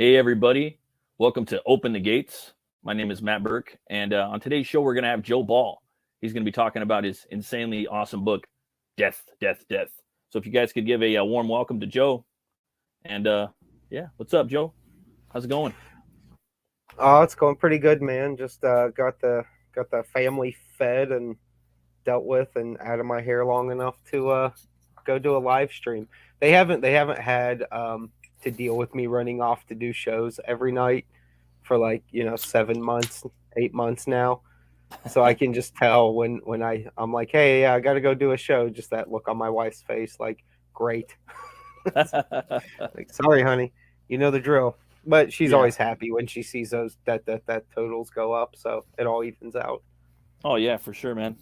Hey, everybody. Welcome to Open the Gates. My name is Matt Burke, and on today's show, we're going to have Joe Ball. He's going to be talking about his insanely awesome book, Death, Death, Death. So if you guys could give a warm welcome to Joe. And, yeah, what's up, Joe? How's it going? Oh, it's going pretty good, man. Just got the family fed and dealt with and out of my hair long enough to go do a live stream. They haven't had to deal with me running off to do shows every night for 7 months, 8 months now. So I can just tell when I'm like, hey, I got to go do a show. Just that look on my wife's face, like, great. Like, sorry, honey, you know the drill. But she's always happy when she sees those that totals go up, so it all evens out. Oh yeah, for sure, man.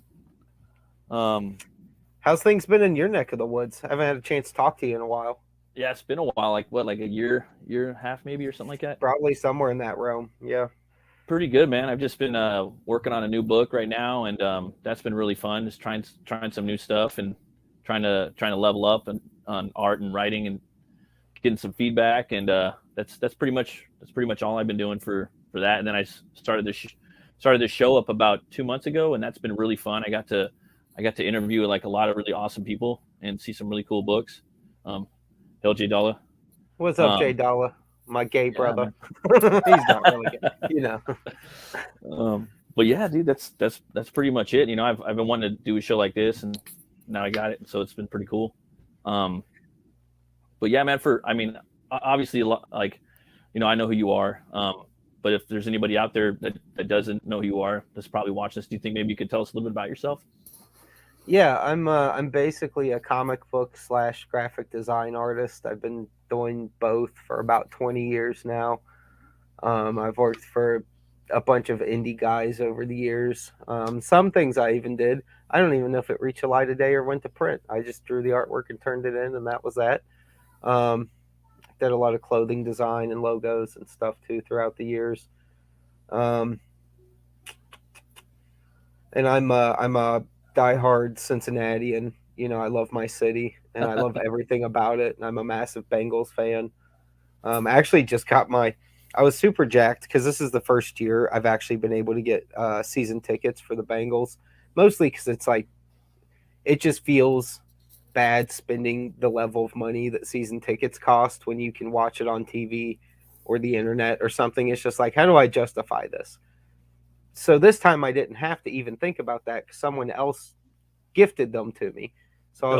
How's things been in your neck of the woods? I haven't had a chance to talk to you in a while. Yeah, it's been a while. Like a year and a half maybe, or something like that? Probably somewhere in that realm. Yeah. Pretty good, man. I've just been working on a new book right now, and that's been really fun. Just trying some new stuff and trying to level up on art and writing and getting some feedback. And that's pretty much all I've been doing for that. And then I started this show up about 2 months ago, and that's been really fun. I got to interview like a lot of really awesome people and see some really cool books. Hell, J Dollar. What's up, J Dollar? My gay brother. He's not really gay, you know. But yeah, dude, that's pretty much it. You know, I've been wanting to do a show like this, and now I got it, so it's been pretty cool. But yeah, man, obviously, like, you know, I know who you are. But if there's anybody out there that doesn't know who you are, that's probably watching this, do you think maybe you could tell us a little bit about yourself? Yeah, I'm basically a comic book / graphic design artist. I've been doing both for about 20 years now. I've worked for a bunch of indie guys over the years. Some things I even did, I don't even know if it reached a light of day or went to print. I just drew the artwork and turned it in, and that was that. Did a lot of clothing design and logos and stuff too throughout the years. And I'm a diehard Cincinnatian. You know, I love my city and I love everything about it. And I'm a massive Bengals fan. I actually just got I was super jacked because this is the first year I've actually been able to get season tickets for the Bengals. Mostly because it's like, it just feels bad spending the level of money that season tickets cost when you can watch it on TV or the internet or something. It's just like, how do I justify this? So this time I didn't have to even think about that because someone else gifted them to me. So I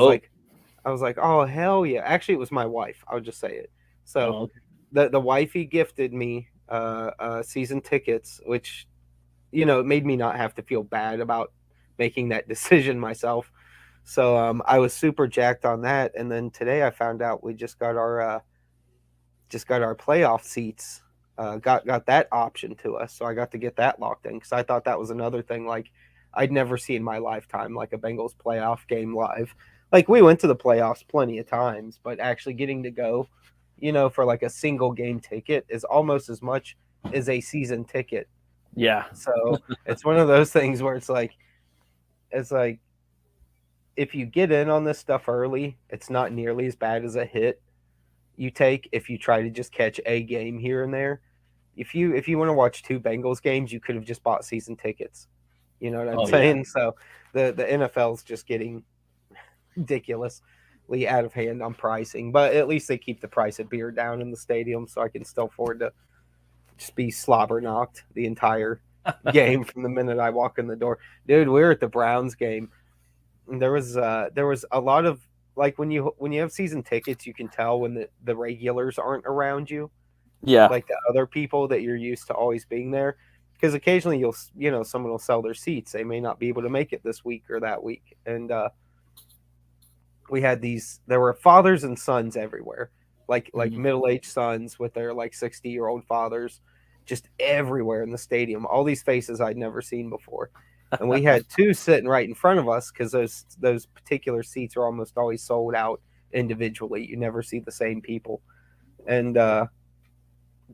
was like, oh, hell yeah. Actually, it was my wife. I'll just say it. So the wifey gifted me season tickets, which, you know, it made me not have to feel bad about making that decision myself. So I was super jacked on that. And then today I found out we just got our playoff seats. Got that option to us, so I got to get that locked in because I thought that was another thing like I'd never see in my lifetime, like a Bengals playoff game live. Like, we went to the playoffs plenty of times, but actually getting to go, you know, for like a single game ticket is almost as much as a season ticket. Yeah. So it's one of those things where it's like if you get in on this stuff early, it's not nearly as bad as a hit you take if you try to just catch a game here and there. If you want to watch 2 Bengals games, you could have just bought season tickets. You know what I'm saying? Yeah. So the NFL's just getting ridiculously out of hand on pricing, but at least they keep the price of beer down in the stadium, so I can still afford to just be slobber knocked the entire game from the minute I walk in the door. Dude, we were at the Browns game. There was a lot of, like, when you have season tickets, you can tell when the regulars aren't around you. Yeah. Like the other people that you're used to always being there. Because occasionally someone will sell their seats. They may not be able to make it this week or that week. And we had there were fathers and sons everywhere. Like middle-aged sons with their like 60-year-old fathers just everywhere in the stadium. All these faces I'd never seen before. And we had 2 sitting right in front of us because those particular seats are almost always sold out individually. You never see the same people. And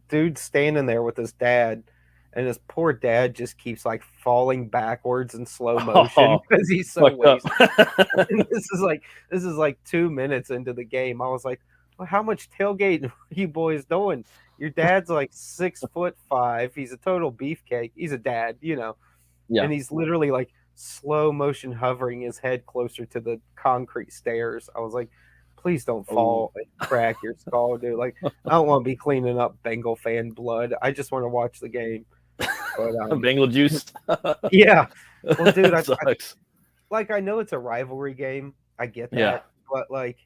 dude standing there with his dad, and his poor dad just keeps like falling backwards in slow motion because he's so wasted. This is like 2 minutes into the game. I was like, well, how much tailgating are you boys doing? Your dad's like 6'5". He's a total beefcake. He's a dad, you know, Yeah. and he's literally like slow motion hovering his head closer to the concrete stairs. I was like, please don't fall and crack your skull, dude. Like, I don't want to be cleaning up Bengal fan blood. I just want to watch the game. But Bengal juice. yeah. Well, dude, Sucks. I know it's a rivalry game. I get that. Yeah. But like,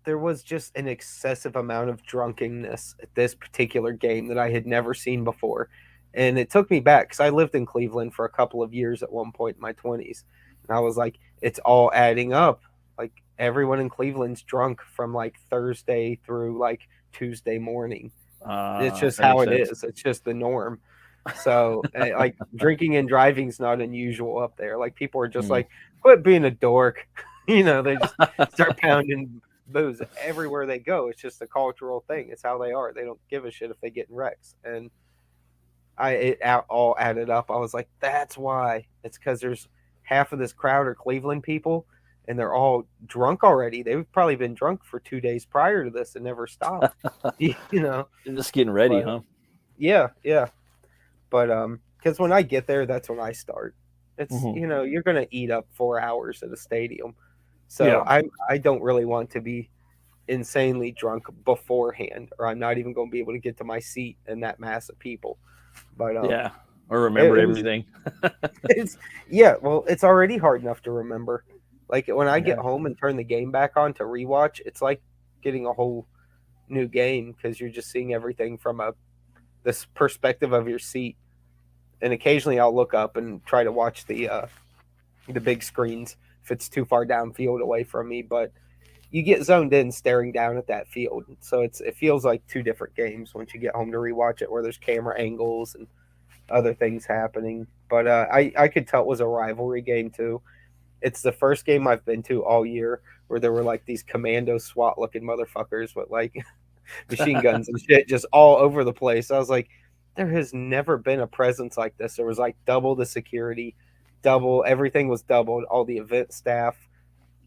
there was just an excessive amount of drunkenness at this particular game that I had never seen before. And it took me back because I lived in Cleveland for a couple of years at one point in my 20s. And I was like, it's all adding up. Like, everyone in Cleveland's drunk from like Thursday through like Tuesday morning. It's just how it is. It's just the norm. So, like, drinking and driving is not unusual up there. Like, people are just like, quit being a dork. You know, they just start pounding booze everywhere they go. It's just a cultural thing. It's how they are. They don't give a shit if they get in wrecks. And it all added up. I was like, that's why. It's because there's half of this crowd are Cleveland people, and they're all drunk already. They've probably been drunk for 2 days prior to this and never stopped. You know, They're just getting ready, huh? Yeah. But because when I get there, that's when I start. It's you know, you're gonna eat up 4 hours at a stadium, so I don't really want to be insanely drunk beforehand, or I'm not even going to be able to get to my seat in that mass of people. But or remember everything. Well, it's already hard enough to remember. Like, when I get home and turn the game back on to rewatch, it's like getting a whole new game because you're just seeing everything from this perspective of your seat. And occasionally I'll look up and try to watch the big screens if it's too far downfield away from me. But you get zoned in staring down at that field. So it feels like two different games once you get home to rewatch it, where there's camera angles and other things happening. But I could tell it was a rivalry game too. It's the first game I've been to all year where there were like these commando SWAT looking motherfuckers with like machine guns and shit just all over the place. I was like, there has never been a presence like this. There was like double the security, everything was doubled, all the event staff.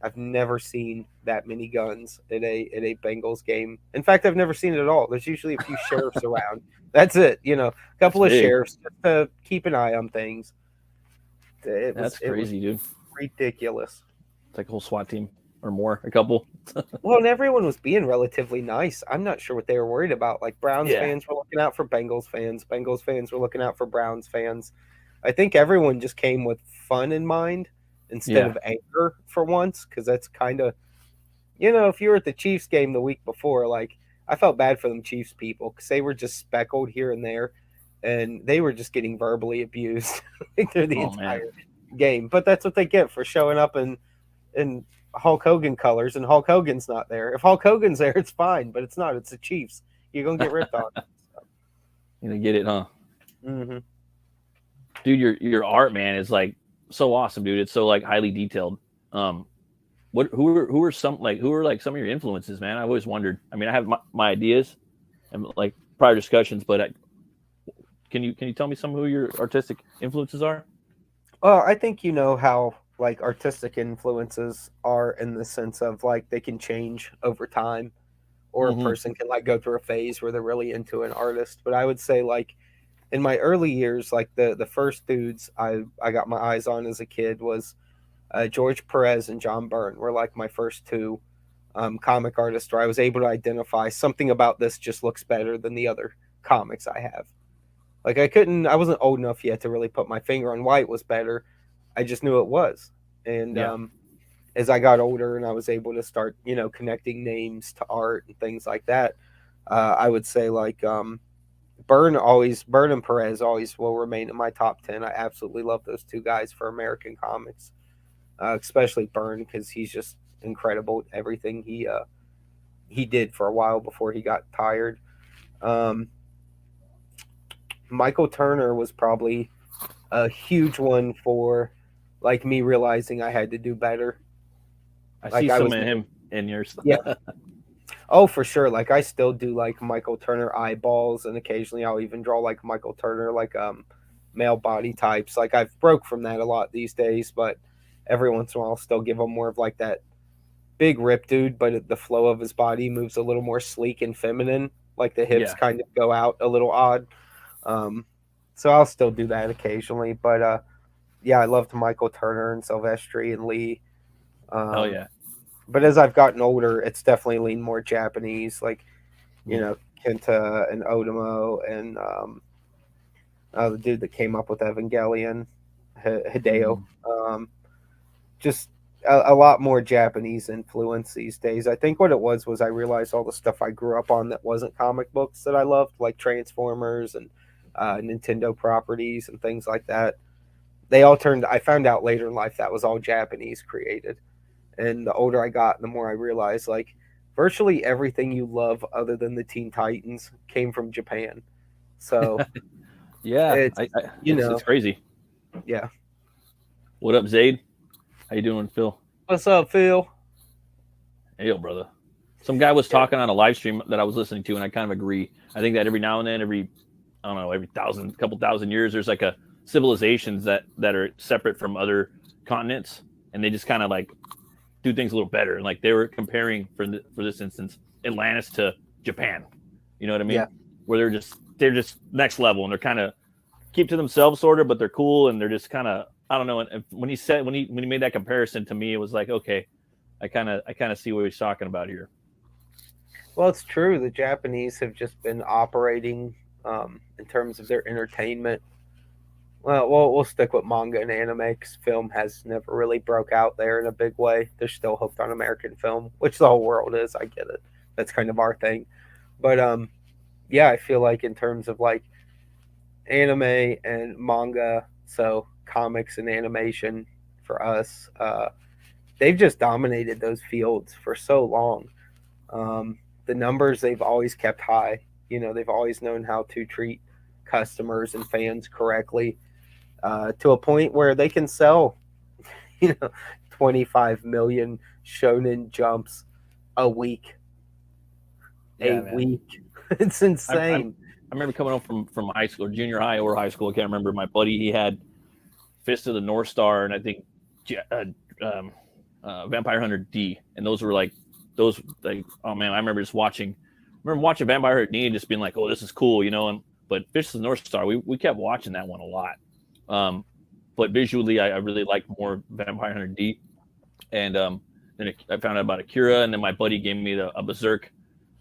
I've never seen that many guns at a Bengals game. In fact, I've never seen it at all. There's usually a few sheriffs around. That's it. You know, a couple of sheriffs just to keep an eye on things. That's crazy, dude. Ridiculous. It's like a whole SWAT team or more, a couple. Well, and everyone was being relatively nice. I'm not sure what they were worried about. Like, Browns fans were looking out for Bengals fans. Bengals fans were looking out for Browns fans. I think everyone just came with fun in mind instead of anger for once, because that's kind of, you know, if you were at the Chiefs game the week before, like, I felt bad for them Chiefs people because they were just speckled here and there, and they were just getting verbally abused through the entire game. But that's what they get for showing up in Hulk Hogan colors, and Hulk Hogan's not there. If Hulk Hogan's there, it's fine, but it's not. It's the Chiefs. You're going to get ripped on. You're going to get it, huh? Mm-hmm. Dude, your art, man, is like so awesome, dude. It's so like highly detailed. Who are some of your influences, man? I've always wondered. I mean, I have my ideas and like prior discussions, but can you tell me some of who your artistic influences are? Well, I think you know how like artistic influences are in the sense of like they can change over time, or a person can like go through a phase where they're really into an artist. But I would say like in my early years, like the first dudes I got my eyes on as a kid was George Perez and John Byrne were like my first two comic artists where I was able to identify something about this just looks better than the other comics I have. Like I wasn't old enough yet to really put my finger on why it was better. I just knew it was. And as I got older and I was able to start, you know, connecting names to art and things like that, I would say like Byrne and Perez always will remain in my top 10. I absolutely love those two guys for American comics, especially Byrne because he's just incredible at everything he did for a while before he got tired. Michael Turner was probably a huge one for like me realizing I had to do better. I see some of him in yours. Yeah. Oh, for sure. Like I still do like Michael Turner eyeballs, and occasionally I'll even draw like Michael Turner, like male body types. Like I've broke from that a lot these days, but every once in a while I'll still give him more of like that big rip dude, but the flow of his body moves a little more sleek and feminine. Like the hips Yeah. kind of go out a little odd. So I'll still do that occasionally. But yeah, I loved Michael Turner and Silvestri and Lee. Hell yeah. But as I've gotten older, it's definitely leaned more Japanese, like, you know, Kenta and Otomo and the dude that came up with Evangelion, Hideo. Just a lot more Japanese influence these days. I think what it was I realized all the stuff I grew up on that wasn't comic books that I loved, like Transformers and Nintendo properties and things like that. They all turned. I found out later in life that was all Japanese created. And the older I got, the more I realized, like, virtually everything you love other than the Teen Titans came from Japan. So yeah, it's crazy. Yeah. What up, Zaid? How you doing, Phil? What's up, Phil? Hey, yo, brother. Some guy was talking on a live stream that I was listening to, and I kind of agree. I think that every now and then, every couple thousand years, there's like a civilizations that are separate from other continents, and they just kind of like do things a little better. And like they were comparing for this instance, Atlantis to Japan. You know what I mean? Yeah. Where they're just next level, and they're kind of keep to themselves sort of, but they're cool, and they're just kind of, I don't know. And when he made that comparison to me, it was like, okay, I kind of see what he's talking about here. Well, it's true. The Japanese have just been operating in terms of their entertainment. Well, we'll stick with manga and anime because film has never really broke out there in a big way. They're still hooked on American film, which the whole world is. I get it. That's kind of our thing. But yeah, I feel like in terms of like anime and manga, so comics and animation for us, they've just dominated those fields for so long. The numbers they've always kept high. You know, they've always known how to treat customers and fans correctly, to a point where they can sell, 25 million shonen jumps a week. Week. It's insane. I remember coming home from high school, or junior high or high school. I can't remember. My buddy, he had Fist of the North Star, and I think Vampire Hunter D, and those were like, oh man, I remember watching Vampire Hunter D and just being like, oh, this is cool, but Fist of the North Star, we kept watching that one a lot. But visually, I really liked more Vampire Hunter D, and then I found out about Akira, and then my buddy gave me a Berserk,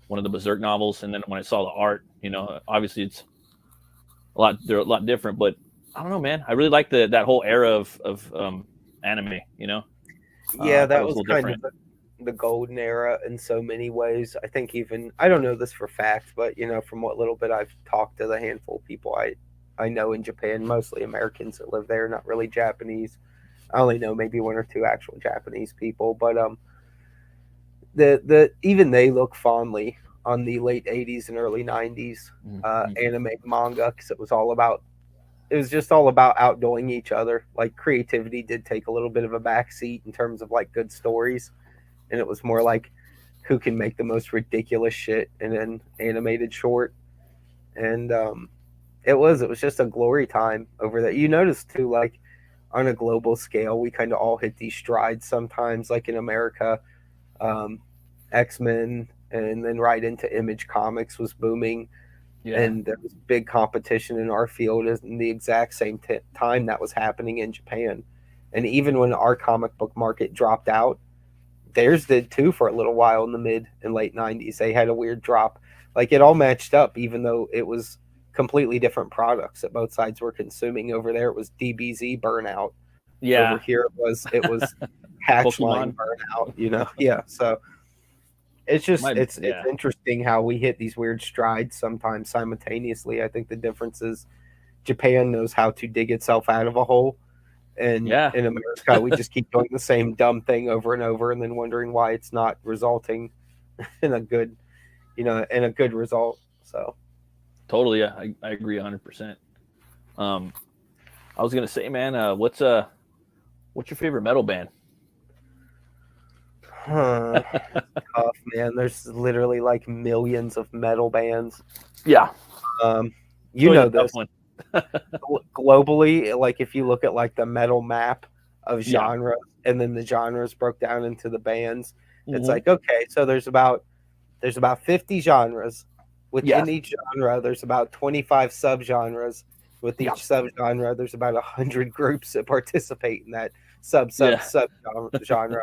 one of the Berserk novels, and then when I saw the art, obviously it's they're a lot different, but I don't know, man. I really like that whole era of anime, Yeah, that was kind of the golden era in so many ways. I think I don't know this for fact, but from what little bit I've talked to the handful of people I know in Japan, mostly Americans that live there, not really Japanese. I only know maybe one or two actual Japanese people, but even they look fondly on the late 80s and early 90s anime manga, because it was just all about outdoing each other. Like creativity did take a little bit of a backseat in terms of like good stories, and it was more like who can make the most ridiculous shit in an animated short. And it was just a glory time over there. You notice too, like on a global scale, we kind of all hit these strides sometimes. Like in America, X-Men, and then right into Image Comics was booming. Yeah. And there was big competition in our field in the exact same time that was happening in Japan. And even when our comic book market dropped out, theirs did too for a little while in the mid and late 90s. They had a weird drop. Like it all matched up, even though it was completely different products that both sides were consuming. Over there, it was DBZ burnout. Yeah. Over here, it was Hatchline burnout, Yeah. So it's just, it's interesting how we hit these weird strides sometimes simultaneously. I think the difference is Japan knows how to dig itself out of a hole. And in America, we just keep doing the same dumb thing over and over and then wondering why it's not resulting in a good, in a good result. So totally. Yeah. I agree 100%. I was going to say, man, what's your favorite metal band? Tough, man. There's literally like millions of metal bands. Yeah. This globally, like if you look at like the metal map of genres, and then the genres broke down into the bands, it's like, okay, so there's about 50 genres, Within each genre, there's about 25 subgenres. With each subgenre, there's about 100 groups that participate in that subgenre.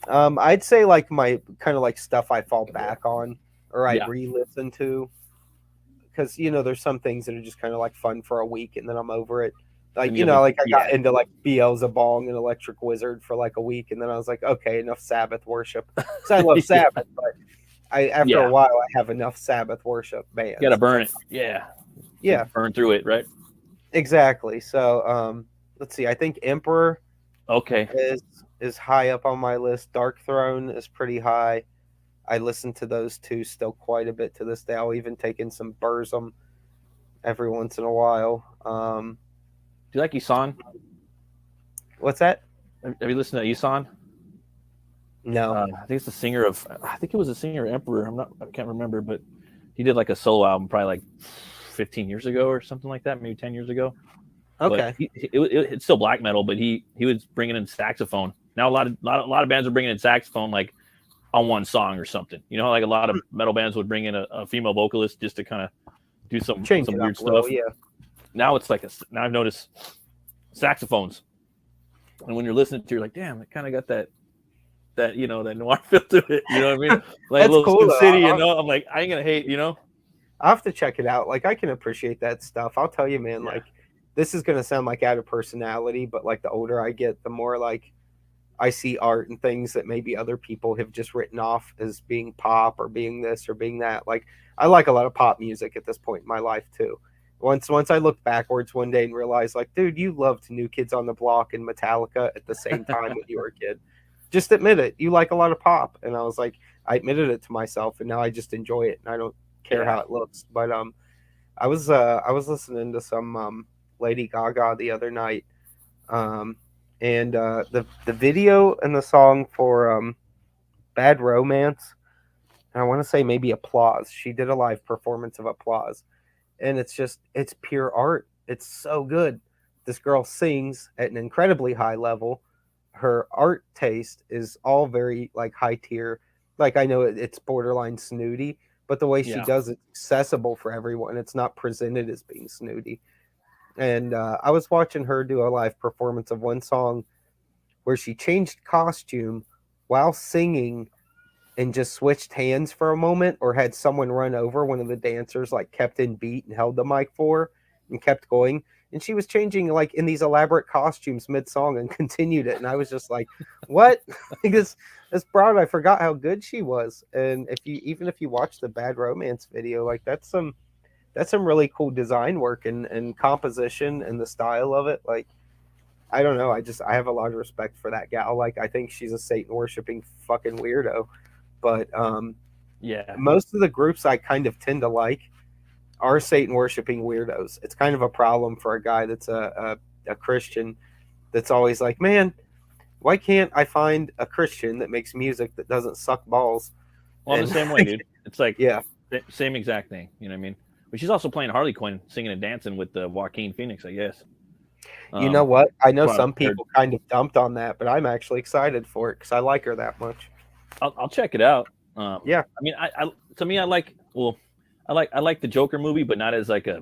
I'd say like my kind of like stuff I fall back on or I re-listen to, because there's some things that are just kind of like fun for a week and then I'm over it. Like I got into like Beelzebub and Electric Wizard for like a week, and then I was like, okay, enough Sabbath worship. Because I love Sabbath, but after a while I have enough Sabbath worship bands. You gotta burn it. Yeah. Burn through it, right? Exactly. So let's see. I think Emperor is high up on my list. Dark Throne is pretty high. I listen to those two still quite a bit to this day. I'll even take in some Burzum every once in a while. Do you like Isan? What's that? Have you listened to Isan? No. I think it's the singer of. I think it was the singer of Emperor. I can't remember, but he did like a solo album probably like 15 years ago or something like that, maybe 10 years ago. Okay. It's still black metal, but he was bringing in saxophone. Now a lot of bands are bringing in saxophone like on one song or something. Like a lot of metal bands would bring in a female vocalist just to kind of do some weird stuff. Now it's like now I've noticed saxophones, and when you're listening to, you're like, damn, it kind of got that that noir feel to it. You know what I mean? Like a little cool, Sin City. I'm like, I ain't gonna hate. I'll have to check it out. Like I can appreciate that stuff. I'll tell you, man. Like this is gonna sound like out of personality, but like the older I get, the more like I see art and things that maybe other people have just written off as being pop or being this or being that. Like I like a lot of pop music at this point in my life too. Once I looked backwards one day and realized, like, dude, you loved New Kids on the Block and Metallica at the same time when you were a kid. Just admit it. You like a lot of pop. And I was like, I admitted it to myself, and now I just enjoy it, and I don't care how it looks. But I was listening to some Lady Gaga the other night, and the video and the song for Bad Romance, and I want to say maybe Applause. She did a live performance of Applause. And it's pure art. It's so good. This girl sings at an incredibly high level. Her art taste is all very like high tier. Like I know it's borderline snooty, but the way she does it's accessible for everyone. It's not presented as being snooty. And I was watching her do a live performance of one song where she changed costume while singing and just switched hands for a moment, or had someone run over one of the dancers, like kept in beat and held the mic for her and kept going. And she was changing like in these elaborate costumes mid-song and continued it. And I was just like, what? Because this broad, I forgot how good she was. And even if you watch the Bad Romance video, like that's some really cool design work and composition and the style of it. Like, I don't know. I have a lot of respect for that gal. Like, I think she's a Satan worshiping fucking weirdo. But most of the groups I kind of tend to like are Satan worshiping weirdos. It's kind of a problem for a guy that's a Christian that's always like, man, why can't I find a Christian that makes music that doesn't suck balls? Well, I'm the same way, dude. It's like same exact thing. You know what I mean? But she's also playing Harley Quinn, singing and dancing with Joaquin Phoenix, I guess. You know what? I know some people kind of dumped on that, but I'm actually excited for it because I like her that much. I'll check it out. I mean, I like the Joker movie, but not as like a,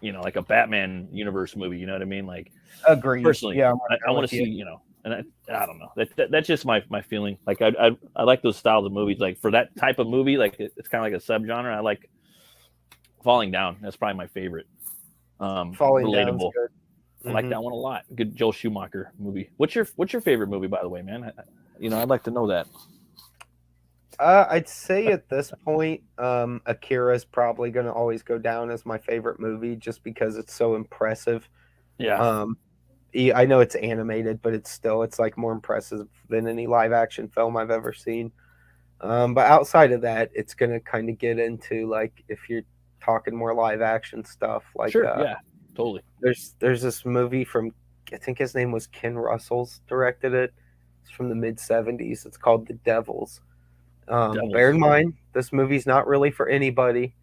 like a Batman universe movie. You know what I mean? Like, agreed. Personally, yeah, I want to see, and I don't know. That's just my feeling. Like, I like those styles of movies. Like for that type of movie, like it's kind of like a subgenre. I like Falling Down. That's probably my favorite. Falling relatable. Down's good. I like that one a lot. Good Joel Schumacher movie. What's your favorite movie, by the way, man? I'd like to know that. I'd say at this point, Akira is probably going to always go down as my favorite movie just because it's so impressive. Yeah. I know it's animated, but it's like more impressive than any live action film I've ever seen. But outside of that, it's going to kind of get into like, if you're talking more live action stuff, like, sure. Yeah, totally. There's this movie from, I think his name was Ken Russell's directed it. It's from the mid 70s. It's called The Devils. Bear in mind, this movie's not really for anybody.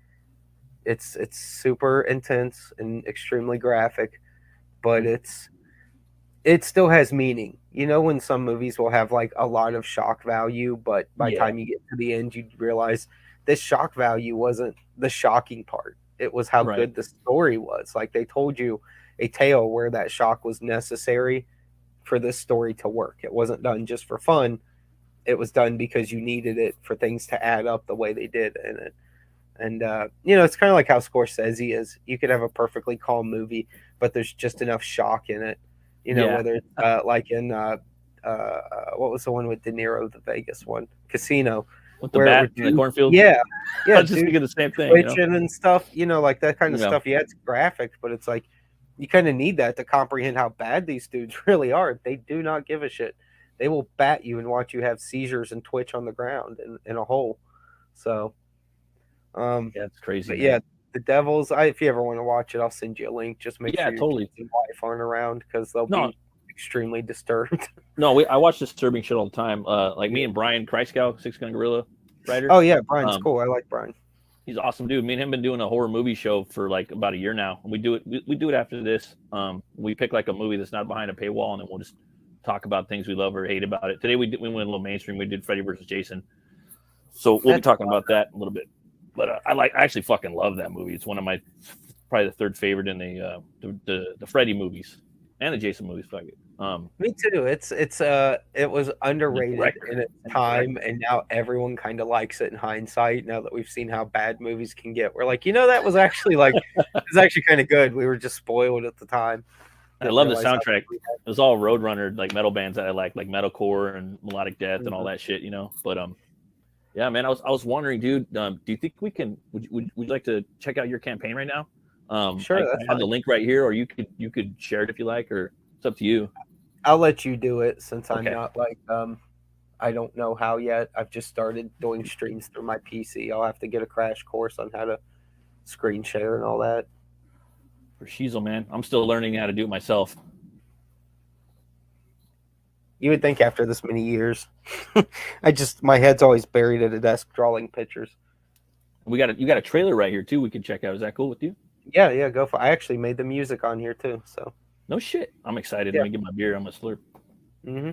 It's super intense and extremely graphic, but it still has meaning. When some movies will have like a lot of shock value, but by the time you get to the end, you realize this shock value wasn't the shocking part. It was how Right. good the story was. Like they told you a tale where that shock was necessary for this story to work. It wasn't done just for fun. It was done because you needed it for things to add up the way they did in it. And it's kind of like how Scorsese is. You could have a perfectly calm movie, but there's just enough shock in it. Yeah. Whether it's like in what was the one with De Niro, the Vegas one, Casino, With the bat in the cornfield. Yeah, I was just thinking the same thing. Twitching and stuff. Like that kind of Yeah. stuff. Yeah, it's graphic, but it's like you kind of need that to comprehend how bad these dudes really are. They do not give a shit. They will bat you and watch you have seizures and twitch on the ground in a hole. So. Yeah, it's crazy. But yeah, the Devils. If you ever want to watch it, I'll send you a link. Just make sure your totally. kids and wife aren't around because they'll be extremely disturbed. No, I watch disturbing shit all the time. Like me and Brian Christgau, Six Gun Gorilla writer. Oh yeah, Brian's cool. I like Brian. He's an awesome dude. Me and him been doing a horror movie show for like about a year now. We do it. We do it after this. We pick like a movie that's not behind a paywall, and then we'll just talk about things we love or hate about it. Today we went a little mainstream. We did Freddy versus Jason, so we'll be talking about that a little bit. But I actually fucking love that movie. It's one of my probably the third favorite in the Freddy movies and the Jason movies. Fuck it. Me too. It was underrated in its time, and now everyone kind of likes it in hindsight. Now that we've seen how bad movies can get, we're like, that was actually kind of good. We were just spoiled at the time. I love the soundtrack. It was all Roadrunner like metal bands that I like metalcore and melodic death and all that shit. But yeah, man, I was wondering, dude. Do you think we can? Would you like to check out your campaign right now? Sure. I have the link right here, or you could share it if you like, or it's up to you. I'll let you do it since I'm not I don't know how yet. I've just started doing streams through my PC. I'll have to get a crash course on how to screen share and all that. For Shiesel, man, I'm still learning how to do it myself. You would think after this many years. My head's always buried at a desk drawing pictures. You got a trailer right here too we can check out. Is that cool with you? Yeah, go for it. I actually made the music on here too, so. No shit. I'm excited. Let me get my beer. I'm gonna slurp. Mm-hmm.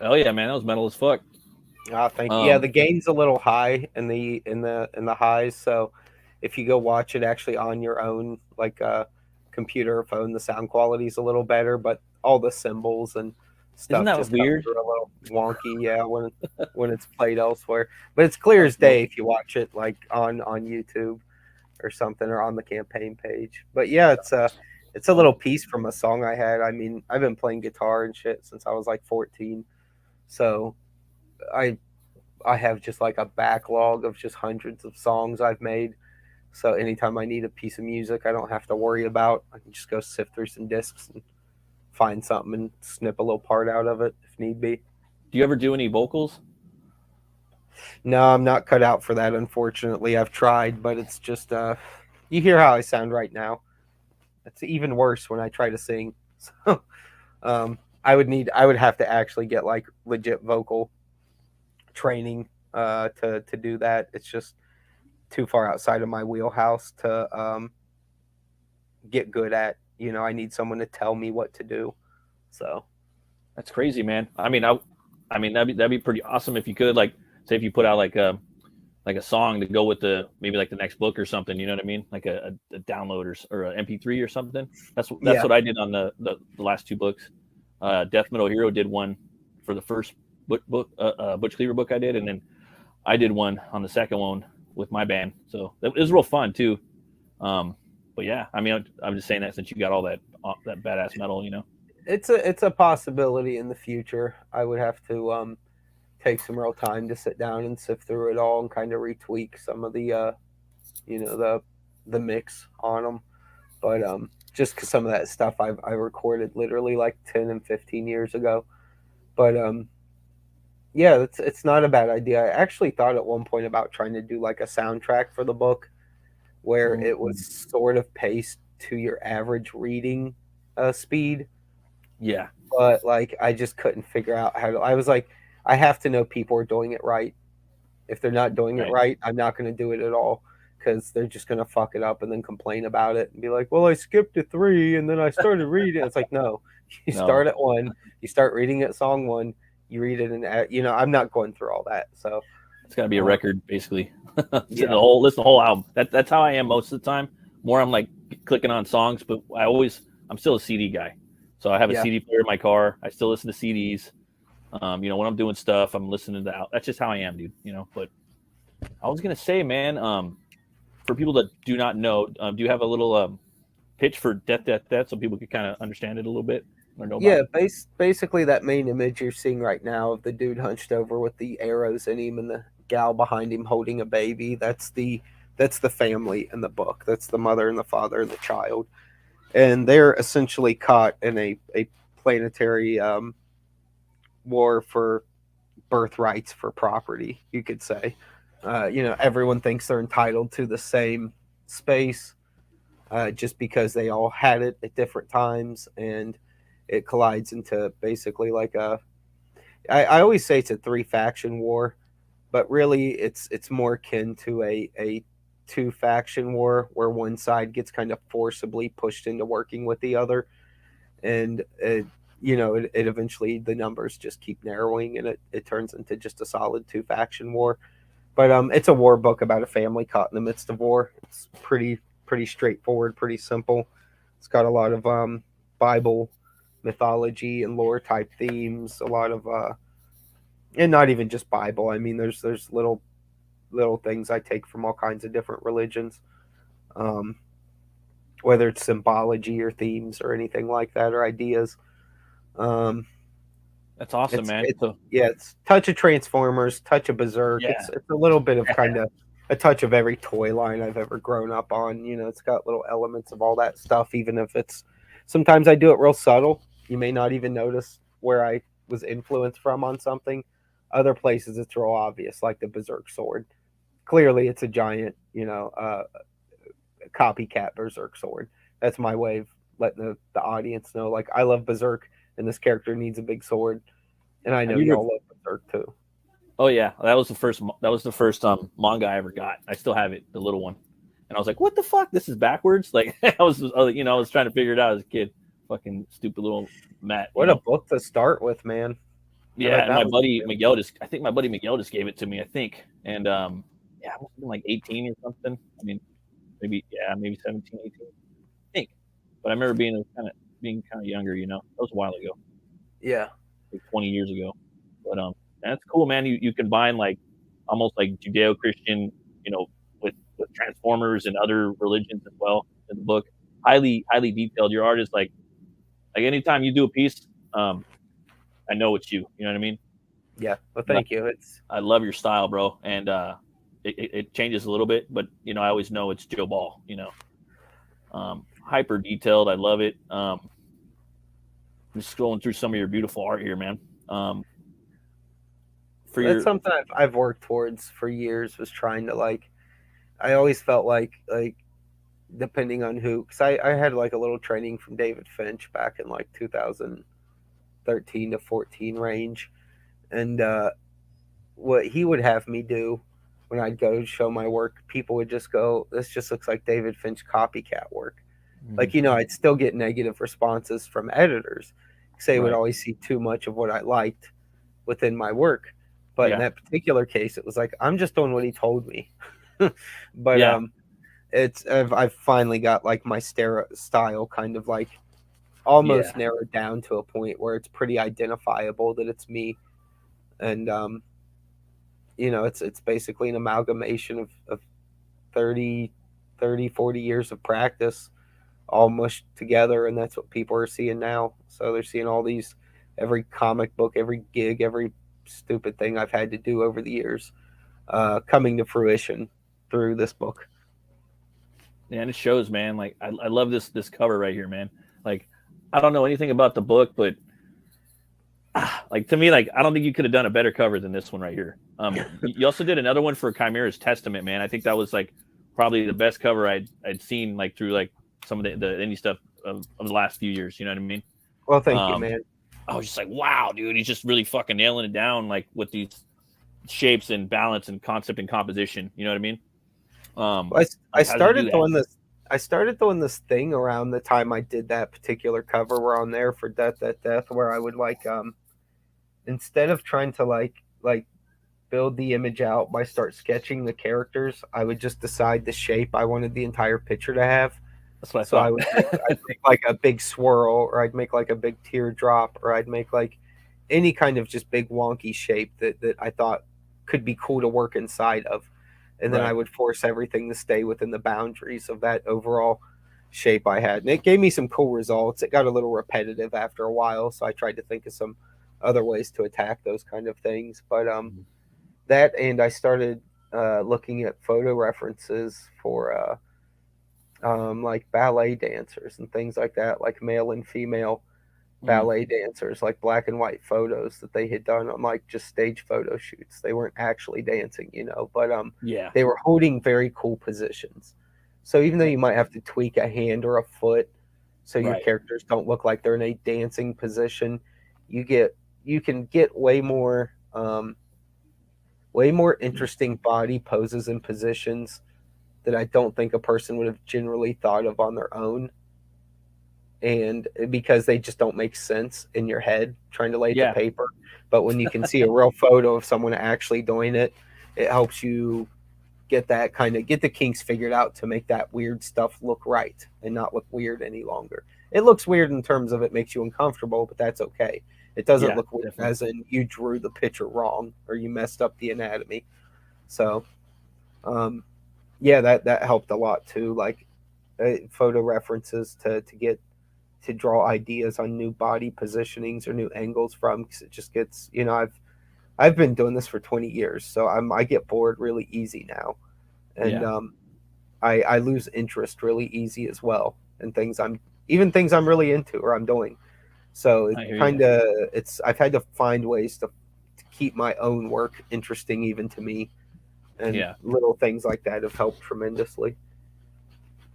Oh yeah, man, that was metal as fuck. Thank you. Yeah, the gain's a little high in the highs, so if you go watch it actually on your own, like computer or phone, the sound quality is a little better, but all the cymbals and stuff just weird? A little wonky, yeah, when it's played elsewhere. But it's clear as day if you watch it like on YouTube or something, or on the campaign page. But yeah, it's a little piece from a song I had. I mean, I've been playing guitar and shit since I was like 14. So I have just like a backlog of just hundreds of songs I've made. So anytime I need a piece of music I don't have to worry about, I can just go sift through some discs and find something and snip a little part out of it if need be. Do you ever do any vocals? No, I'm not cut out for that, unfortunately. I've tried, but it's just you hear how I sound right now. It's even worse when I try to sing. So I would have to actually get like legit vocal training to do that. It's just too far outside of my wheelhouse to get good at. I need someone to tell me what to do. So that's crazy, man. I mean that'd be pretty awesome if you could, like, say if you put out like a song to go with maybe the next book or something, you know what I mean? Like a download or an MP3 or something. That's what I did on the last two books. Death Metal Hero did one for the first book, Butch Cleaver book I did, and then I did one on the second one with my band. So it was real fun too. But yeah, I mean, I'm just saying that since you got all that badass metal, It's a possibility in the future. I would have to takes some real time to sit down and sift through it all and kind of retweak some of the the mix on them. But just because some of that stuff I recorded literally like 10 and 15 years ago. But yeah, it's not a bad idea. I actually thought at one point about trying to do like a soundtrack for the book where it was sort of paced to your average reading speed. Yeah. But like I just couldn't figure out how to. I was like, I have to know people are doing it right. If they're not doing it right, I'm not going to do it at all because they're just going to fuck it up and then complain about it and be like, well, I skipped to 3 and then I started reading. It's like, no, you start at 1, you start reading at song 1, you read it, and I'm not going through all that. So it's got to be a record, basically. Listen to the whole album. That's how I am most of the time. More I'm like clicking on songs, but I'm still a CD guy. So I have a CD player in my car. I still listen to CDs. When I'm doing stuff, I'm listening to that's just how I am, dude. But I was gonna say, man, for people that do not know, do you have a little pitch for Death, so people can kind of understand it a little bit or know about it? Basically that main image you're seeing right now of the dude hunched over with the arrows in him and the gal behind him holding a baby. That's the family in the book. That's the mother and the father and the child, and they're essentially caught in a planetary war for birthrights for property, you could say. Everyone thinks they're entitled to the same space just because they all had it at different times, and it collides into basically like I always say it's a 3-faction war, but really it's more akin to a 2-faction war where one side gets kind of forcibly pushed into working with the other, and it eventually the numbers just keep narrowing and it turns into just a solid 2-faction war. But it's a war book about a family caught in the midst of war. It's pretty straightforward, pretty simple. It's got a lot of Bible mythology and lore type themes, a lot of and not even just Bible. I mean, there's little things I take from all kinds of different religions, whether it's symbology or themes or anything like that or ideas. That's awesome, man. It's touch of Transformers, touch of Berserk. Yeah. It's a little bit of kind of a touch of every toy line I've ever grown up on. It's got little elements of all that stuff, even if it's sometimes I do it real subtle. You may not even notice where I was influenced from on something. Other places it's real obvious, like the Berserk sword. Clearly it's a giant, copycat Berserk sword. That's my way of letting the audience know, like, I love Berserk and this character needs a big sword, and I know y'all love Berserk too. Oh yeah, that was the first manga I ever got. I still have it, the little one, and I was like, "What the fuck? This is backwards!" Like I was trying to figure it out as a kid. Fucking stupid little Matt. What a book to start with, man. Yeah, and my buddy Miguel just gave it to me, I think, and I must have been like 18 or something. I mean, maybe 17, 18, I think. But I remember being kind of younger, That was a while ago. Yeah. Like 20 years ago. But that's cool, man. You combine like almost like Judeo-Christian, with Transformers and other religions as well in the book. Highly detailed. Your art is like anytime you do a piece, I know it's you. You know what I mean? Yeah. Well, thank you. I love your style, bro. And it changes a little bit, but I always know it's Joe Ball. Hyper detailed. I love it. Just scrolling through some of your beautiful art here, man. That's something I've worked towards for years, was trying to I always felt like depending on who, because I had like a little training from David Finch back in like 2013 to 14 range, and what he would have me do when I'd go show my work, people would just go, "This just looks like David Finch copycat work." Mm-hmm. I'd still get negative responses from editors. They would always see too much of what I liked within my work. But in that particular case, it was like, I'm just doing what he told me. But I've finally got like my style kind of like almost narrowed down to a point where it's pretty identifiable that it's me. And it's basically an amalgamation of 30, 40 years of practice all mushed together, and that's what people are seeing now. So they're seeing all these, every comic book, every gig, every stupid thing I've had to do over the years coming to fruition through this book. Yeah, and it shows, man. Like I love this cover right here, man. Like I don't know anything about the book, but like to me, like I don't think you could have done a better cover than this one right here. You also did another one for Chimera's Testament, man. I think that was like probably the best cover I'd seen like through like some of the indie stuff of the last few years. You know what I mean? Well, thank you, man. I was just like, wow, dude, he's just really fucking nailing it down, like with these shapes and balance and concept and composition. You know what I mean? I started doing this. I started doing this thing around the time I did that particular cover where on there for Death, where I would like instead of trying to like build the image out by start sketching the characters, I would just decide the shape I wanted the entire picture to have. That's what I thought. I'd make like a big swirl, or I'd make like a big teardrop, or I'd make like any kind of just big wonky shape that I thought could be cool to work inside of. And then I would force everything to stay within the boundaries of that overall shape I had. And it gave me some cool results. It got a little repetitive after a while, so I tried to think of some other ways to attack those kind of things. But that, and I started looking at photo references for like ballet dancers and things like that, like male and female ballet dancers, like black and white photos that they had done on like just stage photo shoots. They weren't actually dancing, you know, but they were holding very cool positions. So even though you might have to tweak a hand or a foot so your characters don't look like they're in a dancing position, you can get way more interesting body poses and positions that I don't think a person would have generally thought of on their own. And because they just don't make sense in your head trying to lay the paper. But when you can see a real photo of someone actually doing it, it helps you get the kinks figured out to make that weird stuff look right and not look weird any longer. It looks weird in terms of it makes you uncomfortable, but that's okay. It doesn't look weird as in you drew the picture wrong or you messed up the anatomy. So, that helped a lot too. Like photo references to draw ideas on new body positionings or new angles from, because it just gets, you know, I've been doing this for 20 years, so I get bored really easy now, and I lose interest really easy as well in things I'm really into or I'm doing. So I've had to find ways to keep my own work interesting even to me, and little things like that have helped tremendously.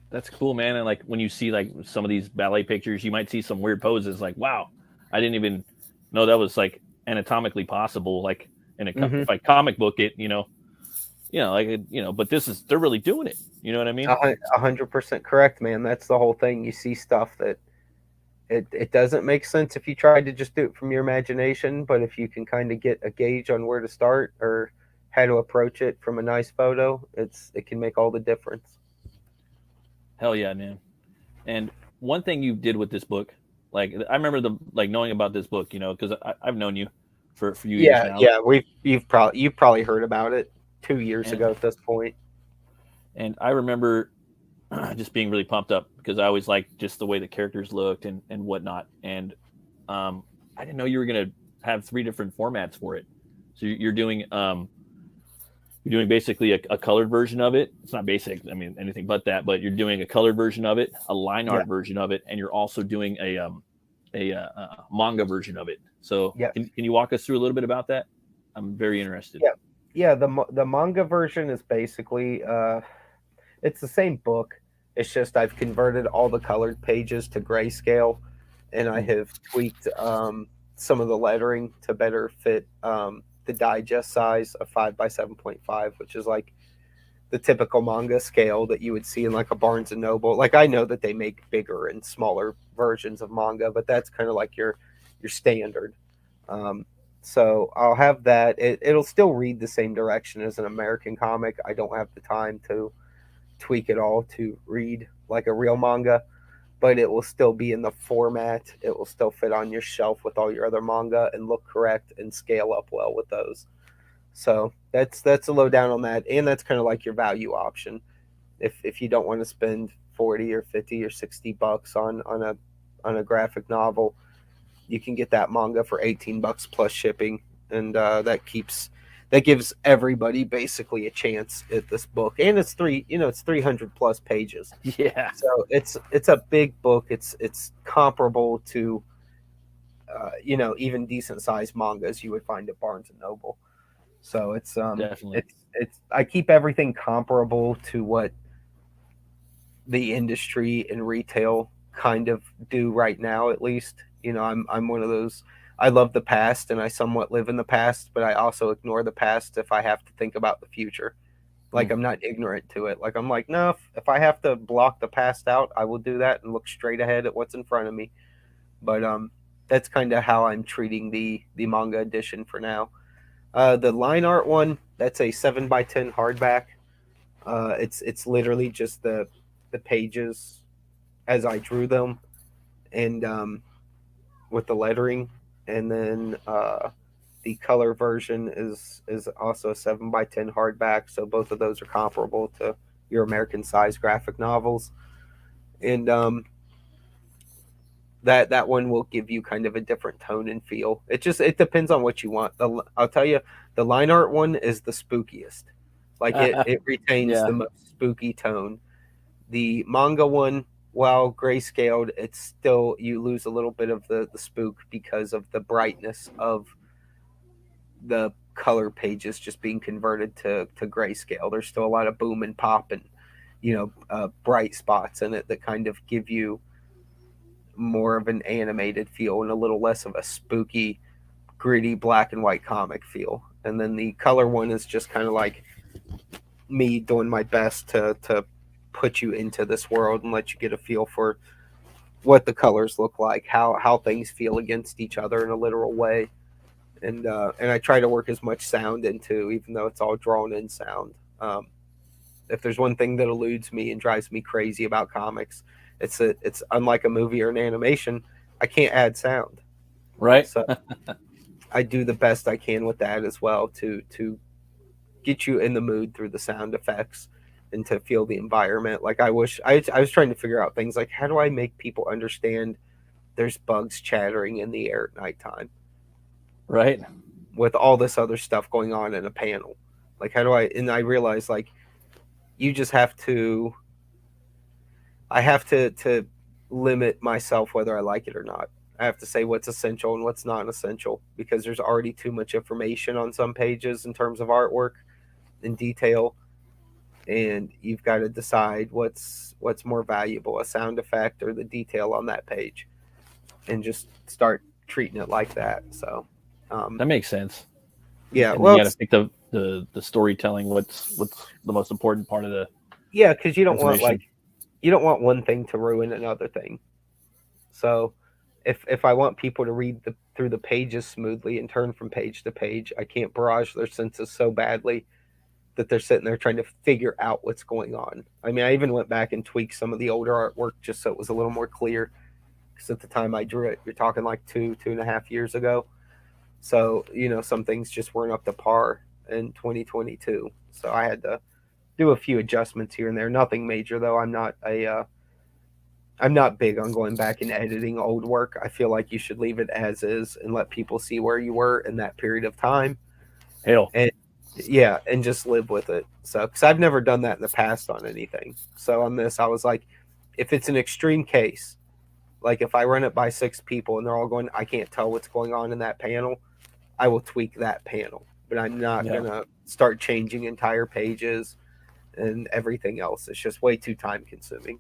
That's cool, man. And like when you see like some of these ballet pictures, you might see some weird poses. Like, wow, I didn't even know that was like anatomically possible. Like in a if I comic book it, but they're really doing it. You know what I mean? 100% correct, man. That's the whole thing. You see stuff that it doesn't make sense if you try to just do it from your imagination, but if you can kind of get a gauge on where to start or how to approach it from a nice photo, it can make all the difference. Hell yeah, man. And one thing you did with this book, like I remember knowing about this book, you know, because I've known you for a few years now. Yeah, you've probably heard about it 2 years ago at this point. And I remember just being really pumped up because I always liked just the way the characters looked and whatnot. And I didn't know you were gonna have 3 different formats for it. So you're doing basically a colored version of it. It's not basic, I mean, anything but that, but you're doing a colored version of it, a line art version of it, and you're also doing a manga version of it. So can you walk us through a little bit about that? I'm very interested. Yeah. The manga version is basically, it's the same book. It's just I've converted all the colored pages to grayscale, and I have tweaked some of the lettering to better fit the digest size of 5 by 7.5, which is like the typical manga scale that you would see in like a Barnes and Noble. Like I know that they make bigger and smaller versions of manga, but that's kind of like your standard. So I'll have that. It'll still read the same direction as an American comic. I don't have the time to tweak it all to read like a real manga, but it will still be in the format. It will still fit on your shelf with all your other manga and look correct and scale up well with those. So that's a lowdown on that, and that's kind of like your value option. If you don't want to spend 40 or 50 or 60 bucks on a graphic novel, you can get that manga for $18 plus shipping, and that gives everybody basically a chance at this book. And it's 300 plus pages. Yeah. So it's a big book. It's comparable to even decent sized mangas you would find at Barnes and Noble. So it's Definitely. it's I keep everything comparable to what the industry and retail kind of do right now, at least. I'm one of those. I love the past and I somewhat live in the past, but I also ignore the past if I have to think about the future. Like I'm not ignorant to it. Like I'm like, no, if I have to block the past out, I will do that and look straight ahead at what's in front of me. But that's kind of how I'm treating the manga edition for now. The line art one, that's a 7x10 hardback. It's literally just the pages as I drew them, and with the lettering, and then the color version is also a 7x10 hardback. So both of those are comparable to your American size graphic novels, and that one will give you kind of a different tone and feel. It depends on what you want. I'll tell you, the line art one is the spookiest. Like it retains the most spooky tone. The manga one, while grayscaled, it's still, you lose a little bit of the spook because of the brightness of the color pages just being converted to grayscale. There's still a lot of boom and pop and bright spots in it that kind of give you more of an animated feel and a little less of a spooky, gritty black and white comic feel. And then the color one is just kind of like me doing my best to put you into this world and let you get a feel for what the colors look like, how things feel against each other in a literal way. And I try to work as much sound into, even though it's all drawn in sound. If there's one thing that eludes me and drives me crazy about comics, it's unlike a movie or an animation, I can't add sound. Right. So I do the best I can with that as well to get you in the mood through the sound effects and to feel the environment. Like I was trying to figure out things like, how do I make people understand there's bugs chattering in the air at nighttime? Right. With all this other stuff going on in a panel. Like and I realized like you just have to, I have to limit myself whether I like it or not. I have to say what's essential and what's not essential because there's already too much information on some pages in terms of artwork and detail, and you've got to decide what's more valuable, a sound effect or the detail on that page, and just start treating it like that. So that makes sense. Yeah, and well, you got to pick the storytelling. What's the most important part of the because you don't want one thing to ruin another thing. So if I want people to read through the pages smoothly and turn from page to page, I can't barrage their senses so badly that they're sitting there trying to figure out what's going on. I mean, I even went back and tweaked some of the older artwork just so it was a little more clear. Because at the time I drew it, you're talking like 2.5 years ago. So, some things just weren't up to par in 2022. So I had to do a few adjustments here and there. Nothing major though. I'm not big on going back and editing old work. I feel like you should leave it as is and let people see where you were in that period of time. Hell. And just live with it. So, because I've never done that in the past on anything. So on this, I was like, if it's an extreme case, like if I run it by 6 people and they're all going, I can't tell what's going on in that panel, I will tweak that panel. But I'm not going to start changing entire pages and everything else. It's just way too time consuming.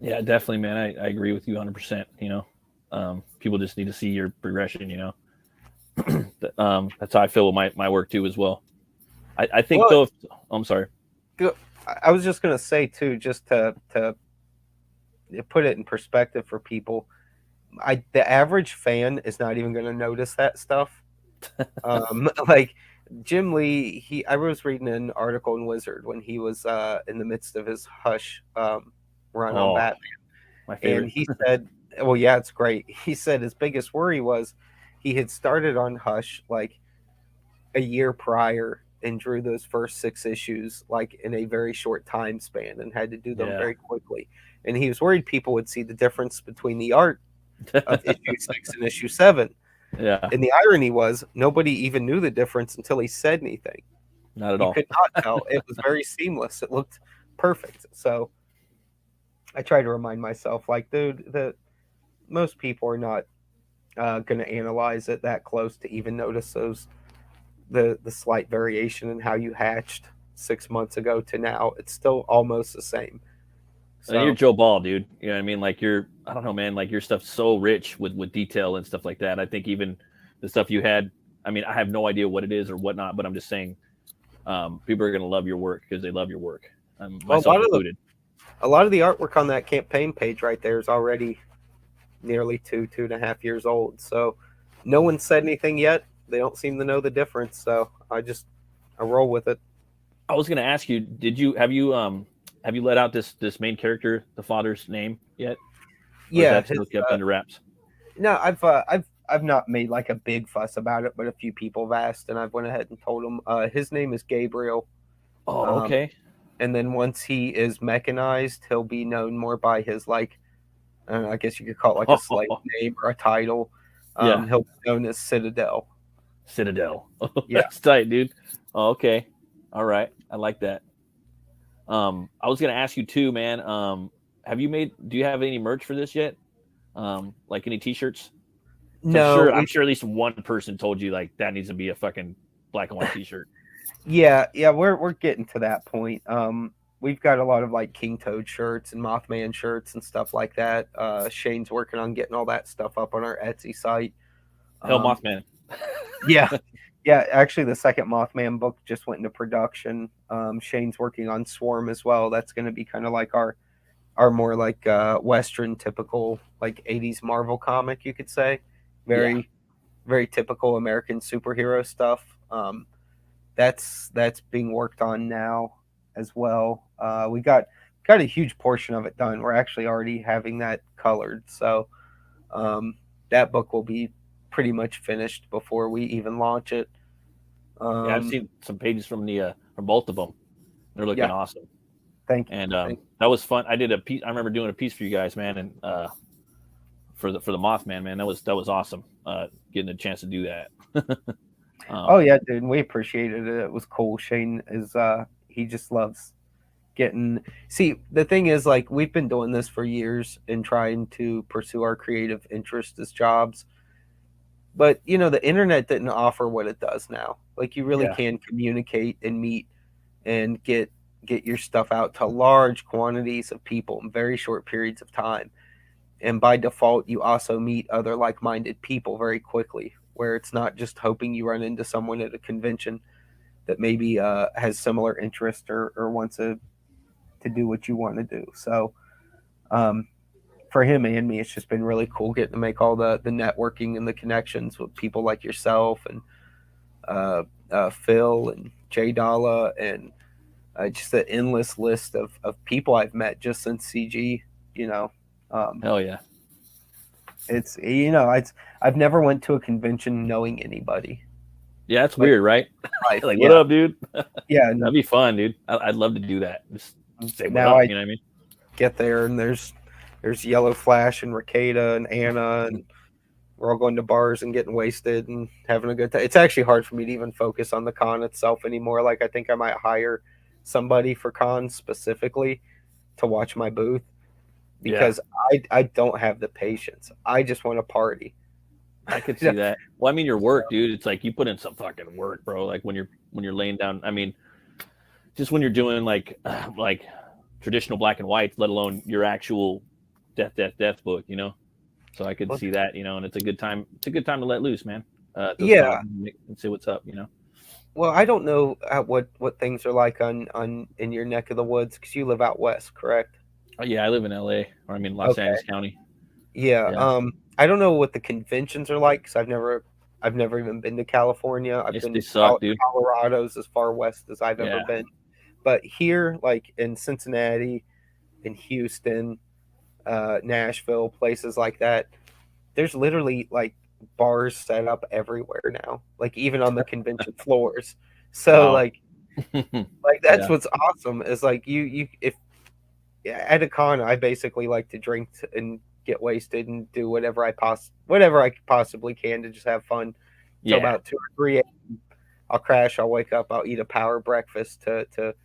Yeah, definitely, man. I agree with you 100%. People just need to see your progression, that's how I feel with my work too as well. I think though, I'm sorry. I was just going to say too, just to put it in perspective for people, the average fan is not even going to notice that stuff. Like Jim Lee, I was reading an article in Wizard when he was in the midst of his Hush run on Batman. My favorite. And he said, well, yeah, it's great. He said his biggest worry was he had started on Hush like a year prior and drew those first 6 issues like in a very short time span and had to do them very quickly. And he was worried people would see the difference between the art of issue 6 and issue 7. Yeah. And the irony was nobody even knew the difference until he said anything. Not at You all. could not tell. It was very seamless. It looked perfect. So I try to remind myself, like, dude, that most people are not going to analyze it that close to even notice the slight variation in how you hatched 6 months ago to now. It's still almost the same. So you're Joe Ball, dude. You know what I mean? Like I don't know, man. Like your stuff's so rich with detail and stuff like that. I think even the stuff you had. I mean, I have no idea what it is or whatnot, but I'm just saying, people are gonna love your work because they love your work, myself included. A lot of the artwork on that campaign page right there is already nearly 2.5 years old. So no one said anything yet. They don't seem to know the difference. So I roll with it. I was gonna ask you, have you let out this main character, the father's name yet? Or yeah, is that still kept under wraps? No, I've not made like a big fuss about it, but a few people have asked, and I've went ahead and told them. His name is Gabriel. Oh, okay. And then once he is mechanized, he'll be known more by his like, I guess you could call it like a slave name or a title. Yeah. He'll be known as Citadel. Citadel. Yeah. That's tight, dude. Oh, okay. All right. I like that. I was gonna ask you too, man. Do you have any merch for this yet? Like any t-shirts? No, I'm sure at least one person told you like that needs to be a fucking black and white t-shirt. Yeah, we're getting to that point. We've got a lot of like King Toad shirts and Mothman shirts and stuff like that. Shane's working on getting all that stuff up on our Etsy site. Hell, Mothman. Yeah. Yeah, actually the second Mothman book just went into production. Shane's working on Swarm as well. That's going to be kind of like our more like Western typical like 80s Marvel comic, you could say. Very typical American superhero stuff. That's being worked on now as well. We got a huge portion of it done. We're actually already having that colored. So that book will be pretty much finished before we even launch it. I've seen some pages from both of them. They're looking awesome. Thank you. And that was fun. I did a piece. I remember doing a piece for you guys, man, and for the Mothman, man. That was awesome. Getting a chance to do that. Oh yeah, dude. We appreciated it. It was cool. Shane is he just loves getting. See, the thing is, like, we've been doing this for years and trying to pursue our creative interests as jobs. But the internet didn't offer what it does now. Like, you really can communicate and meet and get your stuff out to large quantities of people in very short periods of time. And by default, you also meet other like-minded people very quickly, where it's not just hoping you run into someone at a convention that maybe has similar interest or wants to do what you want to do. So for him and me, it's just been really cool getting to make all the networking and the connections with people like yourself and Phil and Jay Dalla and just an endless list of people I've met just since CG, Hell yeah. It's I've never went to a convention knowing anybody. Yeah, it's weird, right? Like, what up, dude? Yeah, that'd be fun, dude. I'd love to do that. Just say what now up, you know what I mean? Get there and there's Yellow Flash and Rakeda and Anna and we're all going to bars and getting wasted and having a good time. It's actually hard for me to even focus on the con itself anymore. Like, I think I might hire somebody for cons specifically to watch my booth because I don't have the patience. I just want to party. I could see that. Well, I mean, your work, dude, it's like you put in some fucking work, bro. Like when you're laying down, I mean, just when you're doing like traditional black and whites, let alone your actual death book, So I could see that, and it's a good time. It's a good time to let loose, man. And see what's up, Well, I don't know what things are like on in your neck of the woods because you live out west, correct? Oh yeah, I live in LA, or Los Angeles County. Yeah. I don't know what the conventions are like because I've never even been to California. I've been to Colorado's as far west as I've ever been. But here, like in Cincinnati, in Houston, Nashville, places like that, there's literally like bars set up everywhere now, like even on the convention floors. So like that's what's awesome is like you if at a con, I basically like to drink and get wasted and do whatever I possibly can to just have fun. Till about 2 or 3 a.m. I'll crash. I'll wake up. I'll eat a power breakfast to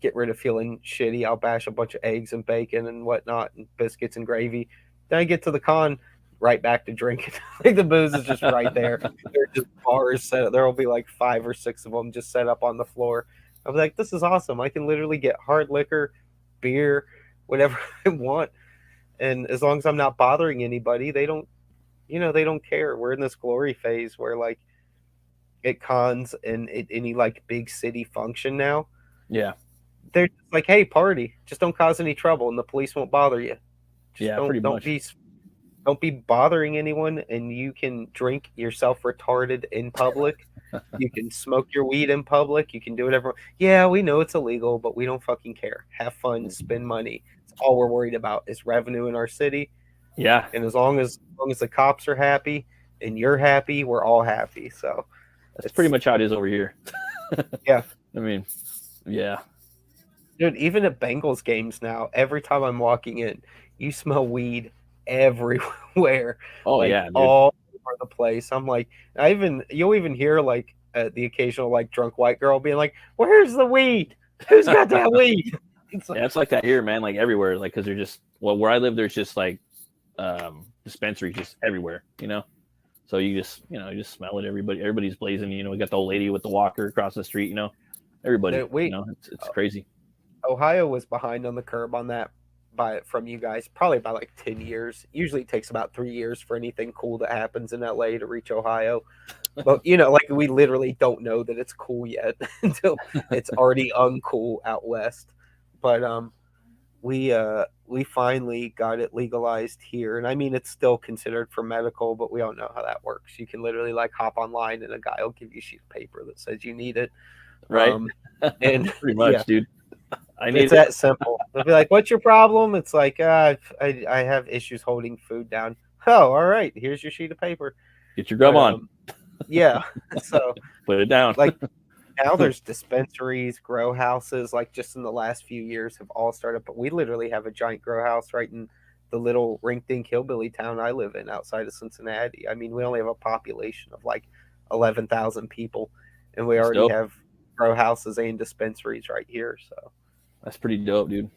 get rid of feeling shitty. I'll bash a bunch of eggs and bacon and whatnot and biscuits and gravy. Then I get to the con, right back to drinking. Like the booze is just right there. There are just bars set up. There will be like 5 or 6 of them just set up on the floor. I'm like, this is awesome. I can literally get hard liquor, beer, whatever I want. And as long as I'm not bothering anybody, they don't care. We're in this glory phase where like at cons and at any like big city function now. Yeah. They're just like, hey, party. Just don't cause any trouble and the police won't bother you. Just pretty much. Don't be bothering anyone, and you can drink yourself retarded in public. You can smoke your weed in public. You can do whatever. Yeah, we know it's illegal, but we don't fucking care. Have fun, spend money. It's all we're worried about is revenue in our city. Yeah. And as long as the cops are happy and you're happy, we're all happy. So that's pretty much how it is over here. Yeah. I mean, yeah. Dude, even at Bengals games now, every time I'm walking in, you smell weed everywhere. Oh, like, yeah, dude. All over the place. I'm like, you'll even hear like the occasional like drunk white girl being like, "Where's the weed? Who's got that weed?" It's like that here, man. Like everywhere, like because they're just where I live, there's just like dispensaries just everywhere, So you just smell it. Everybody's blazing. We got the old lady with the walker across the street. Everybody. It's crazy. Ohio was behind on the curb on that from you guys, probably by like 10 years. Usually it takes about 3 years for anything cool that happens in LA to reach Ohio. But like we literally don't know that it's cool yet until it's already uncool out west. But we finally got it legalized here, and I mean it's still considered for medical, but we don't know how that works. You can literally like hop online and a guy will give you a sheet of paper that says you need it, right? And pretty much, dude. It's that simple. They'll be like, "What's your problem?" It's like, I have issues holding food down. Oh, all right. Here's your sheet of paper. Get your grub on. Yeah. So put it down. Like now, there's dispensaries, grow houses. Like just in the last few years, have all started. But we literally have a giant grow house right in the little rink-dink hillbilly town I live in outside of Cincinnati. I mean, we only have a population of like 11,000 people, and we already have grow houses and dispensaries right here. So. That's pretty dope, dude.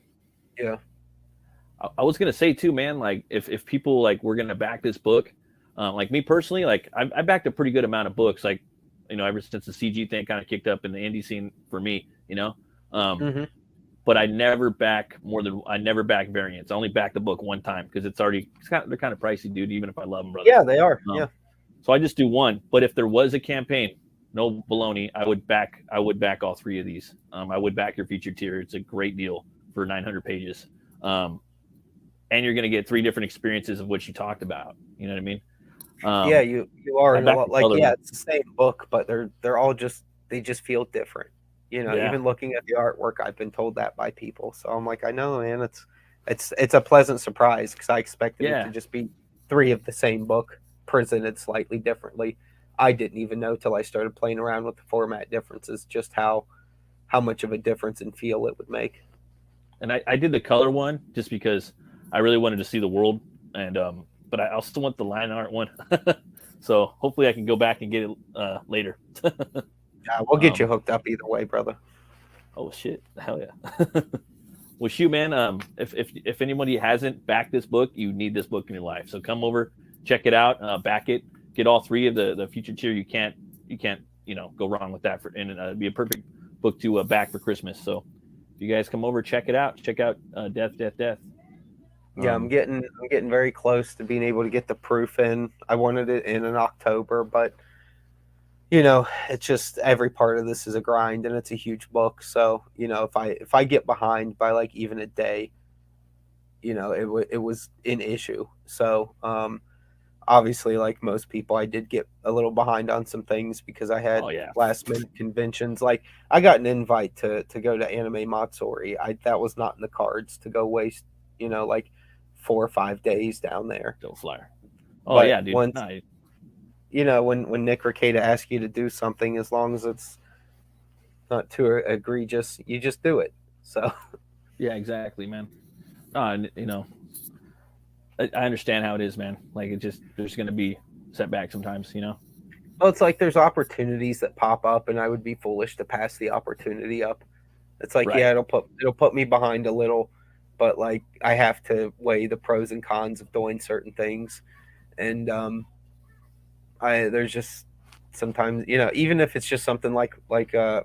Yeah. I was gonna say too, man. Like, if people like were gonna back this book, like me personally, like I backed a pretty good amount of books, like ever since the CG thing kind of kicked up in the indie scene for me, But I never back variants. I only back the book one time because they're kind of pricey, dude. Even if I love them, brother. Yeah, they are. Yeah. So I just do one. But if there was a campaign. No baloney. I would back all 3 of these. I would back your featured tier. It's a great deal for 900 pages. And you're going to get 3 different experiences of what you talked about. You know what I mean? Yeah, you are. It's the same book, but they're all they just feel different. Even looking at the artwork, I've been told that by people. So I'm like, I know, man. It's a pleasant surprise because I expected it to just be 3 of the same book presented slightly differently. I didn't even know till I started playing around with the format differences, just how much of a difference in feel it would make. And I did the color one just because I really wanted to see the world, and but I also want the line art one. So hopefully I can go back and get it later. Yeah, we'll get you hooked up either way, brother. Oh shit! Hell yeah! Well, shoot, man. If anybody hasn't backed this book, you need this book in your life. So come over, check it out, back it. Get all 3 of the future tier. You can't go wrong with that. And it'd be a perfect book to back for Christmas. So if you guys come over, check it out. Check out Death. Yeah, I'm getting very close to being able to get the proof in. I wanted it in October, but it's just every part of this is a grind, and it's a huge book. So if I get behind by like even a day, it was an issue. So obviously, like most people, I did get a little behind on some things because I had last minute conventions. Like I got an invite to go to Anime Matsuri. That was not in the cards to go waste, like 4 or 5 days down there. Don't flyer. Oh, but yeah, dude. When Nick Rekieta asks you to do something, as long as it's not too egregious, you just do it. So. Yeah, exactly, man. I understand how it is, man. Like there's going to be setbacks sometimes, you know? Well, it's like there's opportunities that pop up, and I would be foolish to pass the opportunity up. It's like, Right. yeah, it'll put me behind a little, but like I have to weigh the pros and cons of doing certain things, and there's just sometimes, you know, even if it's just something like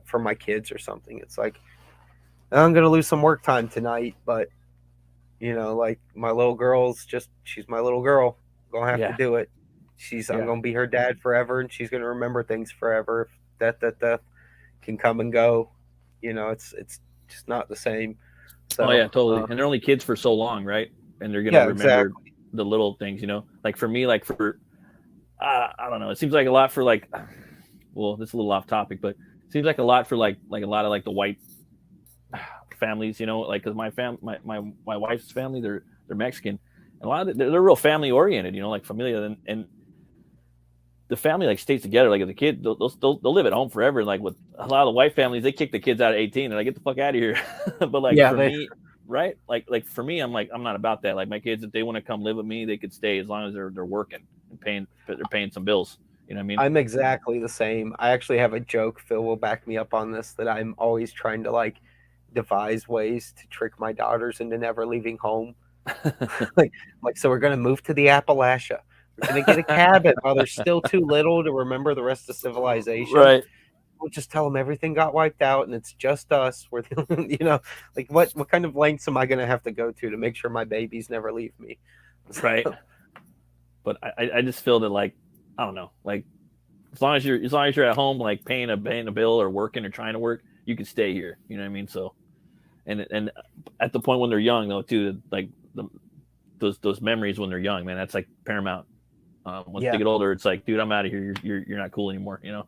for my kids or something, it's like I'm gonna lose some work time tonight, but you know, like my little girl's she's my little girl, gonna have to Yeah. do it. I'm gonna be her dad forever, and she's gonna remember things forever. If that can come and go, you know, it's just not the same. So, Oh yeah, totally. And they're only kids for so long, right? And they're gonna remember the little things, you know. Like for me, like for I don't know. It seems like a lot for like, well, this is a little off topic, but it seems like a lot for like a lot of like the white families, you know, like because my wife's family, they're Mexican, and a lot of they're real family oriented, you know, like familia, and the family like stays together. Like if the kid, they'll live at home forever. And like with a lot of the white families, they kick the kids out at 18 and like get the fuck out of here. But like for me, right? Like for me, I'm not about that. Like my kids, if they want to come live with me, they could stay as long as they're working and they're paying some bills. You know what I mean? I'm exactly the same. I actually have a joke. Phil will back me up on this, that I'm always trying to like devise ways to trick my daughters into never leaving home. like so we're gonna move to the Appalachia. We're gonna get a cabin while they're still too little to remember the rest of civilization. Right. We'll just tell them everything got wiped out and it's just us. We're you know, like what kind of lengths am I gonna have to go to make sure my babies never leave me? Right. But I just feel that like I don't know, like as long as you're at home, like paying a bill or working or trying to work, you can stay here. You know what I mean? So, and at the point when they're young though, too, like those memories when they're young, man, that's like paramount. Once they get older, it's like, dude, I'm out of here. You're not cool anymore. You know.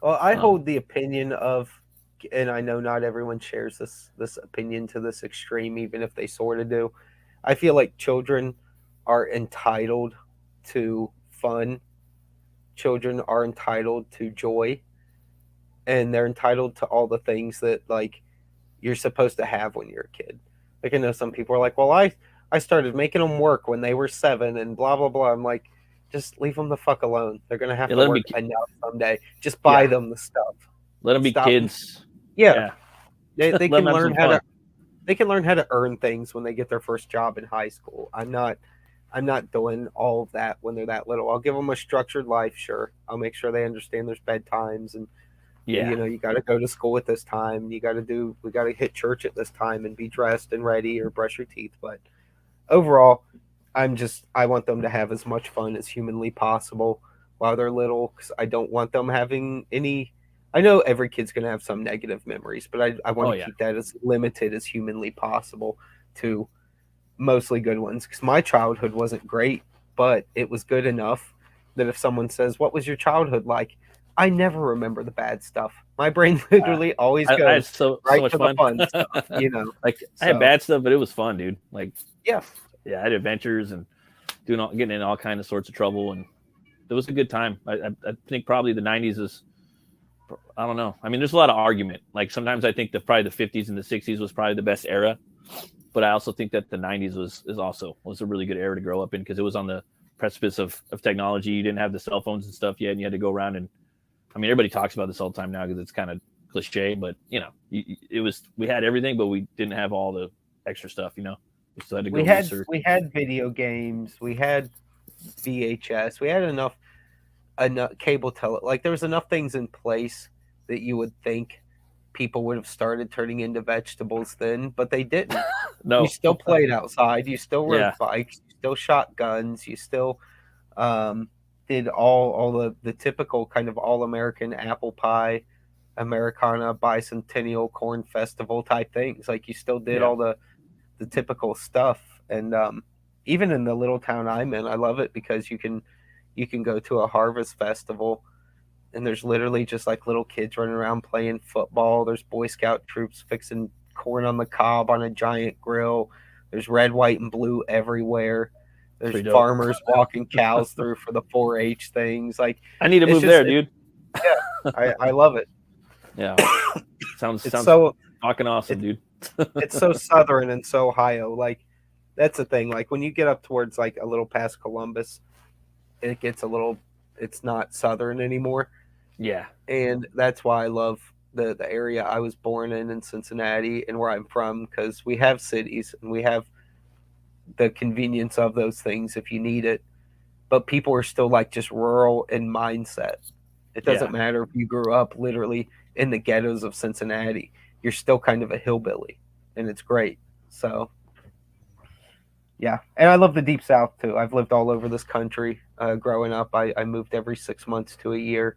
Well, I hold the opinion of, and I know not everyone shares this opinion to this extreme, even if they sort of do. I feel like children are entitled to fun. Children are entitled to joy, and they're entitled to all the things that like you're supposed to have when you're a kid. Like I know some people are like, well, I started making them work when they were 7 and blah blah blah. I'm like, just leave them the fuck alone. They're gonna have to work enough someday. Just buy them the stuff. Let them be kids. Yeah. They can learn how to. They can learn how to earn things when they get their first job in high school. I'm not doing all of that when they're that little. I'll give them a structured life, sure. I'll make sure they understand there's bedtimes and you know, you got to go to school at this time. We got to hit church at this time and be dressed and ready or brush your teeth. But overall, I want them to have as much fun as humanly possible while they're little, because I don't want them having any. I know every kid's going to have some negative memories, but I want to keep that as limited as humanly possible to mostly good ones, because my childhood wasn't great, but it was good enough that if someone says, what was your childhood like? I never remember the bad stuff. My brain literally always goes I had so much to fun. The fun stuff, you know. Like I had bad stuff, but it was fun, dude. Like yeah, I had adventures and getting in all kinds of sorts of trouble, and it was a good time. I think probably the 90s is, I don't know. I mean, there's a lot of argument. Like sometimes I think that probably the 50s and the 60s was probably the best era, but I also think that the 90s was a really good era to grow up in, because it was on the precipice of technology. You didn't have the cell phones and stuff yet, and you had to go around and, I mean, everybody talks about this all the time now because it's kind of cliche, but you know, we had everything, but we didn't have all the extra stuff. You know, we still had to go research. We had video games, we had VHS, we had enough cable like there was enough things in place that you would think people would have started turning into vegetables then, but they didn't. No, you still played outside, you still rode bikes, you still shot guns, you still did all the typical kind of all-American apple pie, Americana, bicentennial corn festival type things. Like you still did all the typical stuff. And even in the little town I'm in, I love it because you can go to a harvest festival and there's literally just like little kids running around playing football. There's Boy Scout troops fixing corn on the cob on a giant grill. There's red, white, and blue everywhere. There's farmers walking cows through for the 4-H things. Like I need to move there, dude. Yeah, I love it. Yeah, sounds so fucking awesome, dude. It's so southern and so Ohio. Like That's the thing. Like when you get up towards like a little past Columbus, it gets a little. It's not southern anymore, Yeah. and that's why I love the area I was born in Cincinnati and where I'm from, because we have cities and we have the convenience of those things if you need it. But people are still like just rural in mindset. It doesn't Yeah. matter if you grew up literally in the ghettos of Cincinnati. You're still kind of a hillbilly, and it's great. So, yeah. And I love the Deep South too. I've lived all over this country. Growing up, I moved every 6 months to a year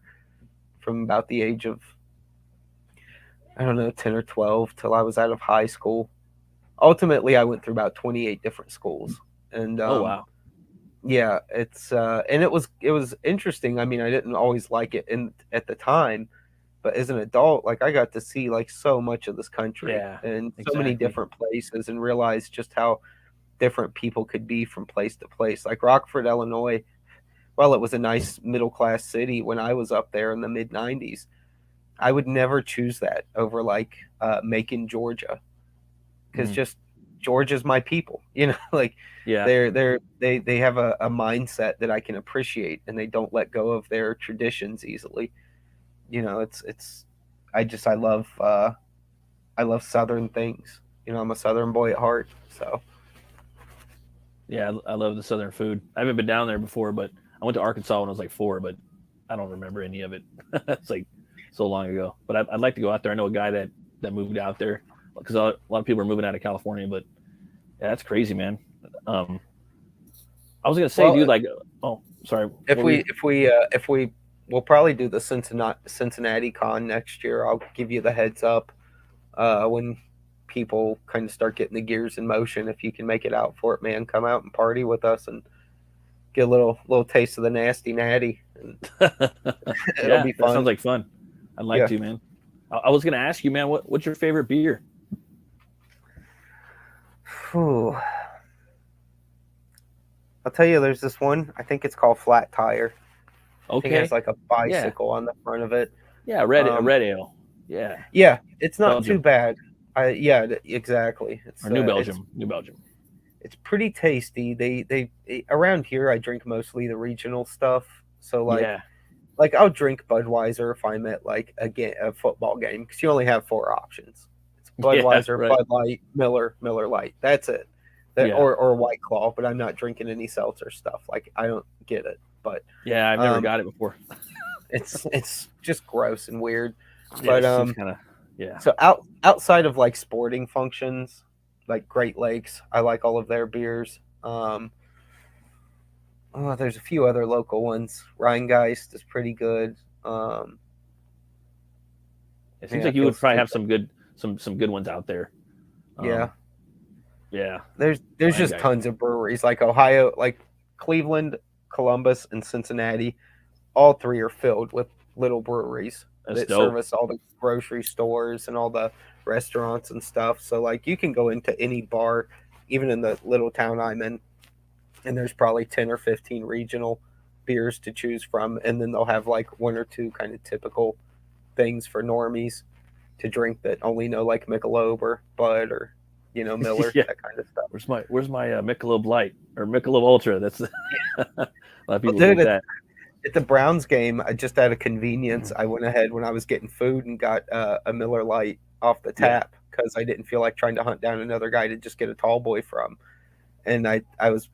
from about the age of, I don't know, 10 or 12 till I was out of high school. Ultimately, I went through about 28 different schools. And Oh wow. yeah, it's and it was interesting. I mean, I didn't always like it at the time, but as an adult, like I got to see like so much of this country Yeah. and so many Exactly. different places and realize just how different people could be from place to place. Like Rockford, Illinois, while it was a nice middle class city when I was up there in the mid 90s, I would never choose that over like Macon, Georgia, because Mm. just Georgia's my people, like Yeah. they have a mindset that I can appreciate, and they don't let go of their traditions easily. It's I love Southern things. I'm a Southern boy at heart, so Yeah. I love the Southern food. I haven't been down there before, but I went to Arkansas when I was like 4, but I don't remember any of it. It's like so long ago. But I'd like to go out there. I know a guy that moved out there because a lot of people are moving out of California. But yeah, that's crazy, man. Um, I was gonna say, well, dude, like, oh, sorry. if we we'll probably do the Cincinnati Con next year. I'll give you the heads up when people kind of start getting the gears in motion. If you can make it out for it, man, come out and party with us and get a little taste of the nasty natty, and it'll Yeah, be that sounds fun. like fun. I'd like Yeah. to, man. I was gonna ask you, man, what's your favorite beer? Whew. I'll tell you, there's this one. I think it's called Flat Tire. I think it has Okay. like a Yeah. bicycle on the front of it. Yeah. A Um, red ale. Yeah. yeah, it's not too Belgium bad. Yeah, exactly. or It's New uh, it's Belgium. New Belgium. it's pretty tasty. Around here, I drink mostly the regional stuff. So Yeah. like I'll drink Budweiser if I'm at like a football game, because you only have four options. It's Yeah. Budweiser, Right. Bud Light, Miller Light. That's it. Yeah. Or White Claw, but I'm not drinking any seltzer stuff. Like I don't get it. But Yeah. I've never um, got it before. it's just gross and weird. Yeah. But It seems kind of. Yeah. so outside of like sporting functions, like Great Lakes, I like all of their beers. Oh, there's a few other local ones. Rheingeist is pretty good. Um, It seems Man, like it you would feels probably good. have some good ones out there. Yeah, Um, yeah. there's Fine just guy. tons of breweries like Ohio, like Cleveland, Columbus, and Cincinnati. All three are filled with little breweries That's that dope. service all the grocery stores and all the restaurants and stuff. So like you can go into any bar, even in the little town I'm in, and there's probably 10 or 15 regional beers to choose from, and then they'll have like one or two kind of typical things for normies to drink that only know like Michelob or Bud or Miller, Yeah. that kind of stuff. Where's my Michelob Light or Michelob Ultra? That's a lot of Well, people dude, drink that. at the Browns game, I just out of convenience, I went ahead when I was getting food and got a Miller Lite off the Yeah. tap because I didn't feel like trying to hunt down another guy to just get a tall boy from. And I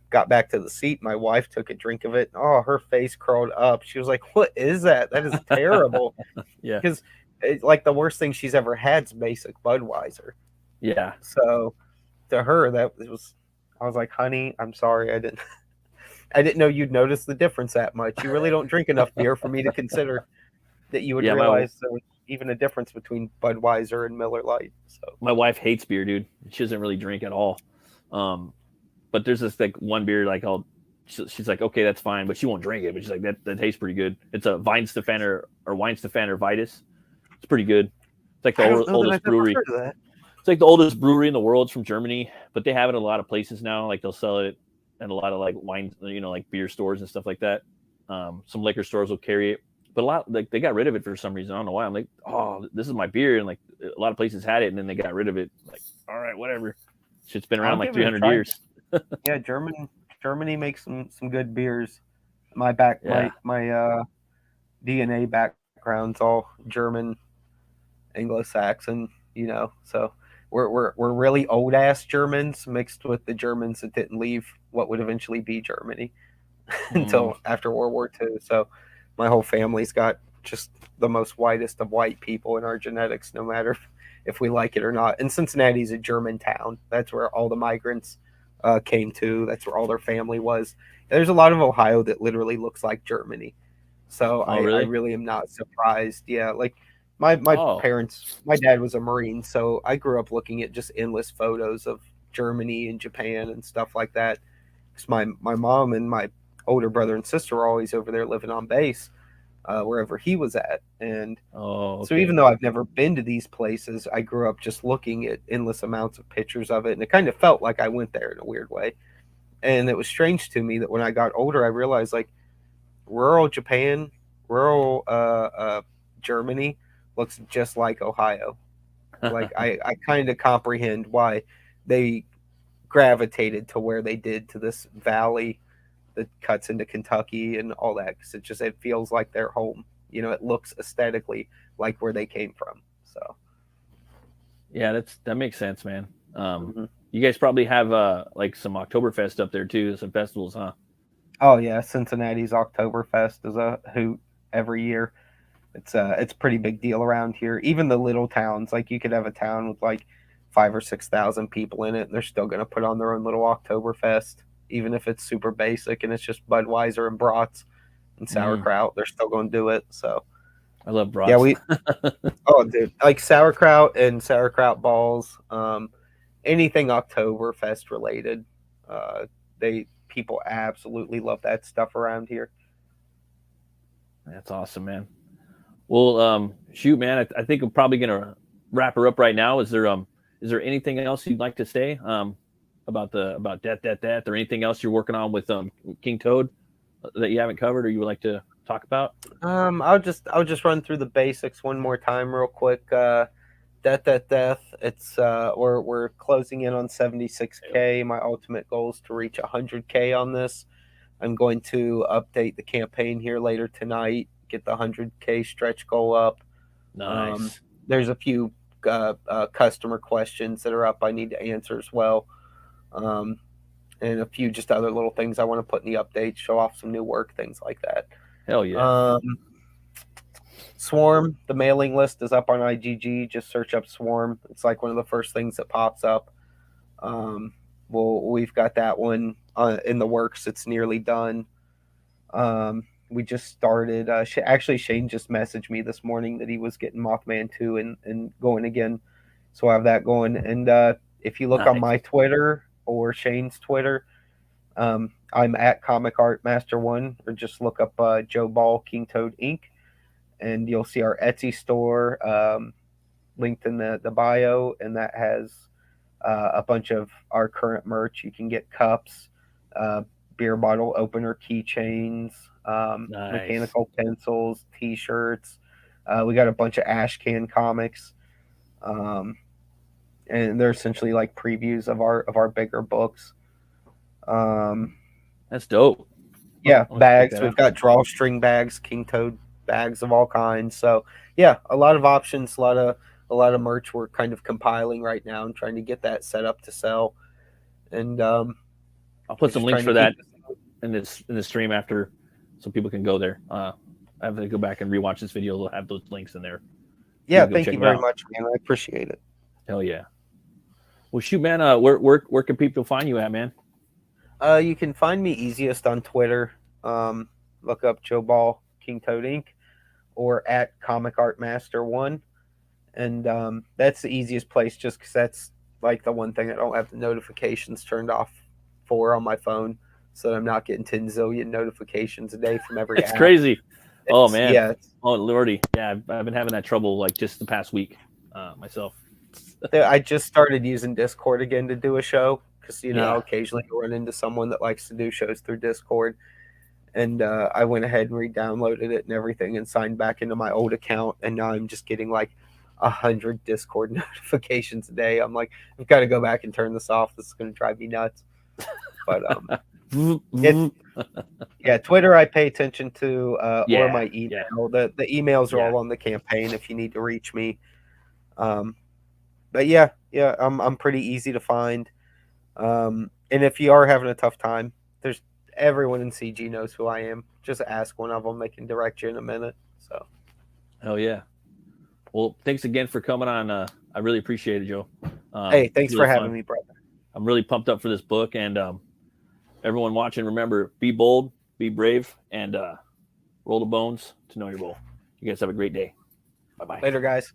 got back to the seat. My wife took a drink of it. Oh, her face curled up. She was like, "What is that? That is terrible." Yeah. Because like the worst thing she's ever had is basic Budweiser. Yeah. So to her, that was. I was like, "Honey, I'm sorry. I didn't know you'd notice the difference that much. You really don't drink enough beer for me to consider that you would Yeah. My realize there was even a difference between Budweiser and Miller Lite." So my wife hates beer, dude. She doesn't really drink at all. But there's this like one beer like she's like, okay, that's fine, but she won't drink it. But she's like, that tastes pretty good. It's a Weihenstephaner Vitus. It's pretty good. It's like the I don't know that oldest I've ever brewery. heard of that. It's like the oldest brewery in the world. It's from Germany, but they have it in a lot of places now. Like they'll sell it in a lot of like wine, like beer stores and stuff like that. Some liquor stores will carry it, but a lot like they got rid of it for some reason. I don't know why. I'm like, oh, this is my beer, and like a lot of places had it, and then they got rid of it. Like, all right, whatever. Shit's been around I'll like give it a 300 try. years. Yeah, Germany makes some good beers. My Yeah. DNA background's all German, Anglo-Saxon, so we're really old ass Germans mixed with the Germans that didn't leave what would eventually be Germany Mm. until after World War II. So my whole family's got just the most whitest of white people in our genetics, no matter if we like it or not. And Cincinnati's a German town. That's where all the migrants came to. That's where all their family was. There's a lot of Ohio that literally looks like Germany. So Oh, I really? really am not surprised. Yeah, like my Oh, parents, my dad was a Marine, so I grew up looking at just endless photos of Germany and Japan and stuff like that. Because my mom and my older brother and sister were always over there living on base, wherever he was at. And oh, so okay. even though I've never been to these places, I grew up just looking at endless amounts of pictures of it, and it kind of felt like I went there in a weird way. And it was strange to me that when I got older, I realized like rural Japan, rural Germany looks just like Ohio. Like I kind of comprehend why they gravitated to where they did to this valley that cuts into Kentucky and all that because it feels like their home. It looks aesthetically like where they came from. So Yeah, that makes sense, man. mhm. You guys probably have like some Oktoberfest up there too, some festivals, huh? Oh yeah, Cincinnati's Oktoberfest is a hoot every year. It's a pretty big deal around here. Even the little towns, like you could have a town with like 5 or 6 thousand people in it, and they're still gonna put on their own little Oktoberfest, even if it's super basic and it's just Budweiser and brats and Mm, sauerkraut. They're still gonna do it. So I love yeah, brats. oh dude, like sauerkraut and sauerkraut balls, anything Oktoberfest related. Uh, they people absolutely love that stuff around here. That's awesome, man. Well, shoot, man, I think I'm probably gonna wrap her up right now. Is there anything else you'd like to say about that or anything else you're working on with King Toad that you haven't covered or you would like to talk about? I'll just run through the basics one more time real quick. Death. It's we're closing in on 76K. My ultimate goal is to reach 100K on this. I'm going to update the campaign here later tonight. Get the 100K stretch goal up. Um, Nice. there's a few customer questions that are up I need to answer as well. Um, and a few just other little things I want to put in the update, show off some new work, things like that. Hell yeah. Um, Swarm, the mailing list is up on IGG. Just search up Swarm. It's like one of the first things that pops up. Um, we've got that one in the works. It's nearly done. We just started. Actually, Shane just messaged me this morning that he was getting Mothman 2 and going again. So I have that going. And if you look on Nice. my Twitter or Shane's Twitter, I'm at Comic Art Master 1, or just look up Joe Ball King Toad Inc. And you'll see our Etsy store linked in the bio, and that has a bunch of our current merch. You can get cups, beer bottle opener keychains, Nice. mechanical pencils, T-shirts. We got a bunch of ash can comics, um, and they're essentially like previews of our bigger books. Um, That's dope. yeah, I'll check bags. that We've out. got drawstring bags, King Toad bags of all kinds. So yeah, a lot of options, a lot of merch we're kind of compiling right now and trying to get that set up to sell. And I'll we're put some just links trying to for keep. that in the stream after, so people can go there. I have to go back and rewatch this video. They'll have those links in there. You Yeah, can go thank check you them very out. much, man. I appreciate it. Hell yeah. Well, shoot, man. Where can people find you at, man? You can find me easiest on Twitter. Um, Look up Joe Ball King Toad Inc. or at Comic Art Master 1. And that's the easiest place just because that's like the one thing I don't have the notifications turned off for on my phone, so that I'm not getting 10 zillion notifications a day from every It's app. crazy. Oh man. Yeah, Oh lordy. Yeah, I've been having that trouble like just the past week myself. I just started using Discord again to do a show because Yeah. occasionally you run into someone that likes to do shows through Discord, and I went ahead and re-downloaded it and everything and signed back into my old account, and now I'm just getting like 100 Discord notifications a day. I'm like, I've got to go back and turn this off. This is going to drive me nuts. But yeah, Twitter I pay attention to, or my email. Yeah. The emails are all on the campaign if you need to reach me. But yeah, I'm pretty easy to find. And if you are having a tough time, there's everyone in CG knows who I am. Just ask one of them; they can direct you in a minute. So, hell yeah. Well, thanks again for coming on. I really appreciate it, Joe. Hey, thanks really for having me, brother. I'm really pumped up for this book, and everyone watching, remember, be bold, be brave, and roll the bones to know your bull. You guys have a great day. Bye-bye. Later, guys.